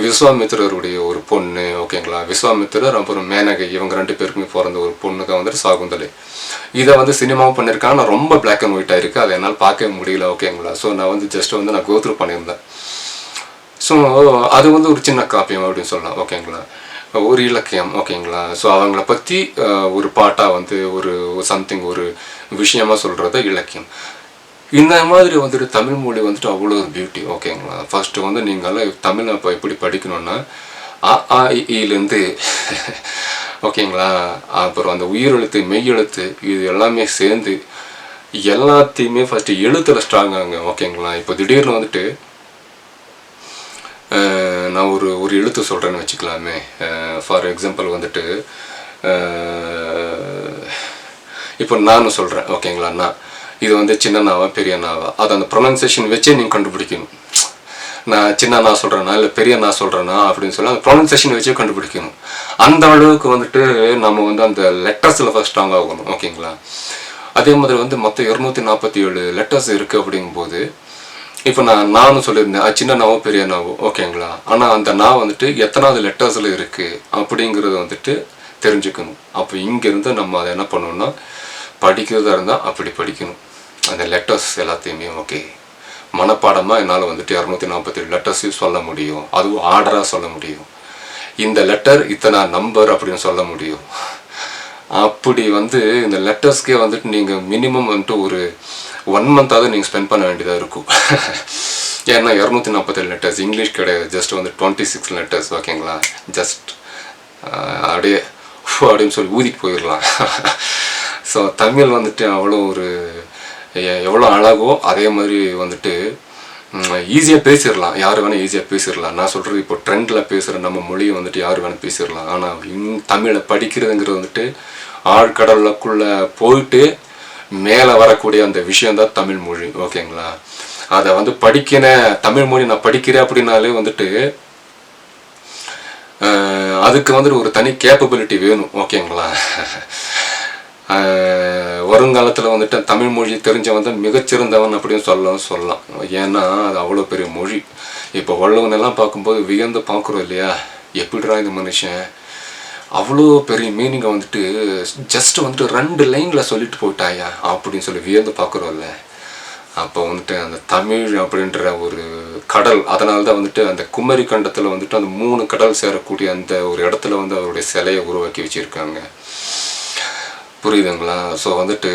விஸ்வாமித்திரருடைய ஒரு பொண்ணு. ஓகேங்களா? விஸ்வாமித்திரர் அப்புறம் மேனகை, இவங்க 2 பேருக்குமே பிறந்த ஒரு பொண்ணு தான் வந்துட்டு சாகுந்தலை. இதை வந்து சினிமாவும் பண்ணியிருக்காங்க. நான் ரொம்ப பிளாக் அண்ட் ஒயிட்டாக இருக்குது, அதை என்னால் பார்க்கவே முடியல. ஓகேங்களா? ஸோ நான் வந்து ஜஸ்ட் வந்து நான் கோத்ரூ பண்ணியிருந்தேன். ஸோ அது வந்து ஒரு சின்ன காப்பியம் அப்படின்னு சொல்லலாம். ஓகேங்களா? ஒரு இலக்கியம். ஓகேங்களா? ஸோ அவங்கள பற்றி ஒரு பாட்டாக வந்து ஒரு சம்திங் ஒரு விஷயமா சொல்கிறத இலக்கியம். இந்த மாதிரி வந்துட்டு தமிழ் மொழி வந்துட்டு அவ்வளோ ஒரு பியூட்டி. ஓகேங்களா? ஃபஸ்ட்டு வந்து நீங்களாம் தமிழை இப்போ எப்படி படிக்கணும்னா, இலேருந்து ஓகேங்களா, அப்புறம் அந்த உயிரெழுத்து மெய்யெழுத்து இது எல்லாமே சேர்ந்து எல்லாத்தையுமே ஃபஸ்ட்டு எழுத்தில் ஸ்ட்ராங்காங்க. ஓகேங்களா? இப்போ திடீர்னு வந்துட்டு நான் ஒரு எழுத்து சொல்கிறேன்னு வச்சுக்கலாமே. ஃபார் எக்ஸாம்பிள் வந்துட்டு இப்போ நான் சொல்கிறேன். ஓகேங்களா? நான் இது வந்து சின்ன நாவா பெரிய நாவா, அது அந்த ப்ரொனன்சியேஷன் வச்சே நீங்கள் கண்டுபிடிக்கணும். நான் சின்ன நான் சொல்கிறேன்னா இல்லை பெரிய நான் சொல்கிறேன்னா அப்படின்னு சொல்லி அந்த ப்ரொனன்சியேஷன் வச்சே கண்டுபிடிக்கணும். அந்த அளவுக்கு வந்துட்டு நம்ம வந்து அந்த லெட்டர்ஸில் ஃபஸ்ட் ஸ்ட்ராங் ஆகணும். ஓகேங்களா? அதே மாதிரி வந்து மொத்தம் 247 லெட்டர்ஸ் இருக்குது அப்படிங்கும்போது, இப்போ நானும் சொல்லியிருந்தேன் சின்ன நாவோ பெரிய நாவோ. ஓகேங்களா? ஆனால் அந்த நான் வந்துட்டு எத்தனாவது லெட்டர்ஸில் இருக்குது அப்படிங்கிறத வந்துட்டு தெரிஞ்சுக்கணும். அப்போ இங்கேருந்து நம்ம அதை என்ன பண்ணணும்னா, படிக்கிறதா இருந்தால் அப்படி படிக்கணும் அந்த லெட்டர்ஸ் எல்லாத்தையுமே. ஓகே, மனப்பாடமாக என்னால் வந்துட்டு 247 லெட்டர்ஸையும் சொல்ல முடியும். அதுவும் ஆர்டராக சொல்ல முடியும். இந்த லெட்டர் இத்தனை நம்பர் அப்படின்னு சொல்ல முடியும். அப்படி வந்து இந்த லெட்டர்ஸ்க்கே வந்துட்டு நீங்கள் மினிமம் வந்துட்டு ஒரு 1 மந்த்தாவது நீங்கள் ஸ்பெண்ட் பண்ண வேண்டியதாக இருக்கும். ஏன்னா 247 லெட்டர்ஸ் இங்கிலீஷ் கிடையாது, ஜஸ்ட் வந்து 26 லெட்டர்ஸ். ஓகேங்களா? ஜஸ்ட் அப்படியே அப்படின்னு சொல்லி ஊதிட்டு போயிடலாம். ஸோ தமிழ் வந்துட்டு அவ்வளோ ஒரு எவ்வளோ அழகோ அதே மாதிரி வந்துட்டு ஈஸியாக பேசிடலாம். யார் வேணால் ஈஸியாக பேசிடலாம். நான் சொல்கிறது இப்போ ட்ரெண்டில் பேசுகிற நம்ம மொழியை வந்துட்டு யார் வேணால் பேசிடலாம். ஆனால் தமிழை படிக்கிறதுங்கிறது வந்துட்டு ஆழ்கடலுக்குள்ளே போயிட்டு மேலே வரக்கூடிய அந்த விஷயந்தான் தமிழ் மொழி. ஓகேங்களா? அதை வந்து படிக்கிறேன், தமிழ் மொழி நான் படிக்கிறேன் அப்படின்னாலே வந்துட்டு அதுக்கு வந்துட்டு ஒரு தனி கேப்பபிலிட்டி வேணும். ஓகேங்களா? வருங்காலத்தில் வந்துட்டு தமிழ் மொழி தெரிஞ்சவன் தான் மிகச்சிறந்தவன் அப்படின்னு சொல்லலாம். ஏன்னா அது அவ்வளோ பெரிய மொழி. இப்போ வள்ளுவனெல்லாம் பார்க்கும்போது வியந்து பார்க்குறோம் இல்லையா, எப்படிடா இந்த மனுஷன் அவ்வளோ பெரிய மீனிங்கை வந்துட்டு ஜஸ்ட் வந்துட்டு 2 லைனில் சொல்லிட்டு போயிட்டாயா அப்படின்னு சொல்லி வியந்து பார்க்குறோம்ல. அப்போ வந்துட்டு அந்த தமிழ் அப்படின்ற ஒரு கடல், அதனால தான் வந்துட்டு அந்த குமரி கண்டத்தில் வந்துட்டு அந்த 3 கடல் சேரக்கூடிய அந்த ஒரு இடத்துல வந்து அவருடைய சிலையை உருவாக்கி வச்சுருக்காங்க. புரியுதுங்களா? ஸோ வந்துட்டு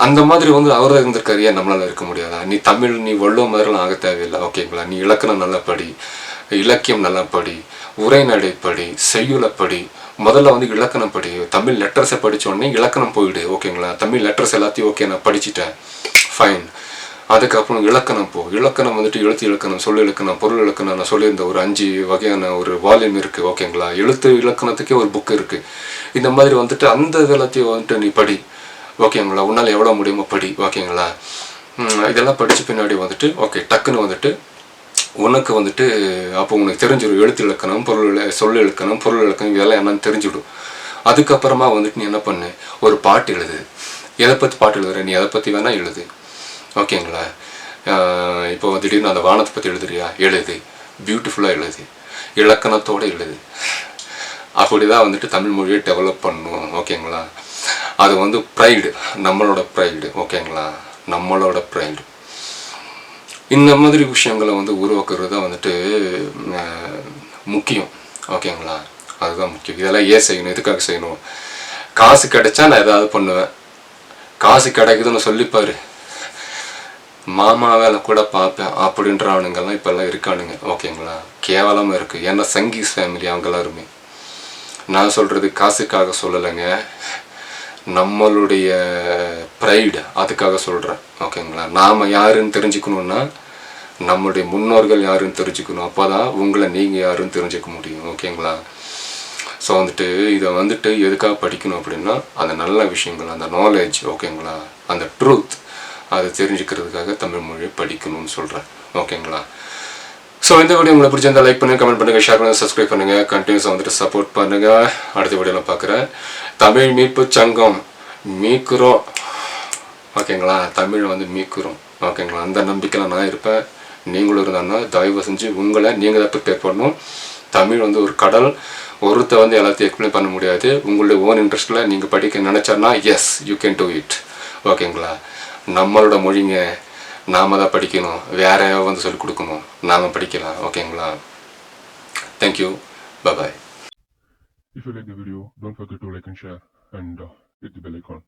அந்த மாதிரி வந்து அவர் தான் இருந்திருக்காரு. ஏன் நம்மளால் இருக்க முடியாதா? நீ தமிழ் நீ வள்ளுவ மாதிரிலாம் ஆக தேவையில்லை. ஓகேங்களா? நீ இலக்கணம் நல்லா படி, இலக்கியம் நல்லா படி, உரைநடை படி, செய்யுளை படி. முதல்ல வந்து இலக்கணம் படி. தமிழ் லெட்டர்ஸை படித்த உடனே இலக்கணம் போயிடு. ஓகேங்களா? தமிழ் லெட்டர்ஸ் எல்லாத்தையும் ஓகே நான் படிச்சுட்டேன், ஃபைன். அதுக்கப்புறம் இலக்கணம் போ. இலக்கணம் வந்துட்டு எழுத்து இலக்கணம், சொல் இலக்கணம், பொருள் இலக்கணம். நான் சொல்லியிருந்த ஒரு 5 வகையான ஒரு வால்யூம் இருக்குது. ஓகேங்களா? எழுத்து இலக்கணத்துக்கே ஒரு புக் இருக்குது. இந்த மாதிரி வந்துட்டு அந்த இதெல்லாத்தையும் வந்துட்டு நீ படி. ஓகேங்களா? உன்னால் எவ்வளோ முடியுமோ படி. ஓகேங்களா? இதெல்லாம் படித்த பின்னாடி வந்துட்டு ஓகே டக்குன்னு வந்துட்டு உனக்கு வந்துட்டு அப்போ உனக்கு தெரிஞ்சிடும் எழுத்து இலக்கணம், சொல் இலக்கணம், பொருள் இலக்கணம் இதெல்லாம் என்னன்னு தெரிஞ்சுடும். அதுக்கப்புறமா வந்துட்டு நீ என்ன பண்ணு, ஒரு பாட்டு எழுது. எதை பற்றி பாட்டு எழுதுற, நீ எதை பற்றி வேணால் எழுது. ஓகேங்களா? இப்போ திடீர்னு அந்த வானத்தை பற்றி எழுதுறியா, எழுது. பியூட்டிஃபுல்லாக எழுது, இலக்கணத்தோடு எழுது. அப்படி தான் வந்துட்டு தமிழ் மொழியை டெவலப் பண்ணணும். ஓகேங்களா? அது வந்து ப்ரைடு, நம்மளோட ப்ரைடு. ஓகேங்களா? நம்மளோட ப்ரைடு. இந்த மாதிரி விஷயங்களை வந்து உருவாக்குறது தான் வந்துட்டு முக்கியம். ஓகேங்களா? அதுதான் முக்கியம். இதெல்லாம் ஏன் செய்யணும், எதுக்காக செய்யணும்? காசு கிடைச்சா நான் எதாவது பண்ணுவேன். காசு கிடைக்குதுன்னு சொல்லிப்பாரு, மாமா வேலை கூட பார்ப்பேன் அப்படின்ற ஆளுங்கெல்லாம் இப்போல்லாம் இருக்கானுங்க. ஓகேங்களா, கேவலமாக இருக்குது. ஏன்னா சங்கீஸ் ஃபேமிலி அவங்க எல்லாருமே. நான் சொல்கிறது காசுக்காக சொல்லலைங்க, நம்மளுடைய ப்ரைடு அதுக்காக சொல்கிறேன். ஓகேங்களா, நாம் யாருன்னு தெரிஞ்சுக்கணுன்னா நம்மளுடைய முன்னோர்கள் யாருன்னு தெரிஞ்சுக்கணும். அப்போ தான் உங்களை நீங்கள் யாருன்னு தெரிஞ்சுக்க முடியும். ஓகேங்களா, ஸோ வந்துட்டு இதை வந்துட்டு எதுக்காக படிக்கணும் அப்படின்னா அந்த நல்ல விஷயங்கள், அந்த நாலேஜ், ஓகேங்களா, அந்த ட்ரூத் அதை தெரிஞ்சுக்கிறதுக்காக தமிழ் மொழியை படிக்கணும்னு சொல்கிறேன். ஓகேங்களா, ஸோ இந்த வீடியோ உங்களை பிடிச்சிருந்தா லைக் பண்ணுங்கள், கமெண்ட் பண்ணுங்கள், ஷேர் பண்ணுங்கள், சப்ஸ்கிரைப் பண்ணுங்கள், கண்டினியூஸாக வந்துட்டு சப்போர்ட் பண்ணுங்கள். அடுத்த வீடியோவில் பார்க்குறேன். தமிழ் மீட்பு சங்கம் மீட்குறோம். ஓகேங்களா, தமிழை வந்து மீட்குறோம். ஓகேங்களா, அந்த நம்பிக்கையில் நான் இருப்பேன். நீங்களும் இருந்தாங்கன்னா தயவு செஞ்சு உங்களை நீங்கள் தான் ப்ரிப்பேர் பண்ணணும். தமிழ் வந்து ஒரு கடல், ஒருத்தர் வந்து எல்லாத்தையும் எக்ஸ்பிளைன் பண்ண முடியாது. உங்களுடைய ஓன் இன்ட்ரெஸ்ட்டில் நீங்கள் படிக்க நினச்சாருன்னா yes you can do it. ஓகேங்களா, நம்மளோட மொழிங்க நாம் தான் படிக்கணும், வேற யாராவது வந்து சொல்லிக் கொடுக்கணும், நாம் படிக்கலாம். ஓகேங்களா, thank you, bye. If you like the video, don't forget to like and share and hit the bell icon.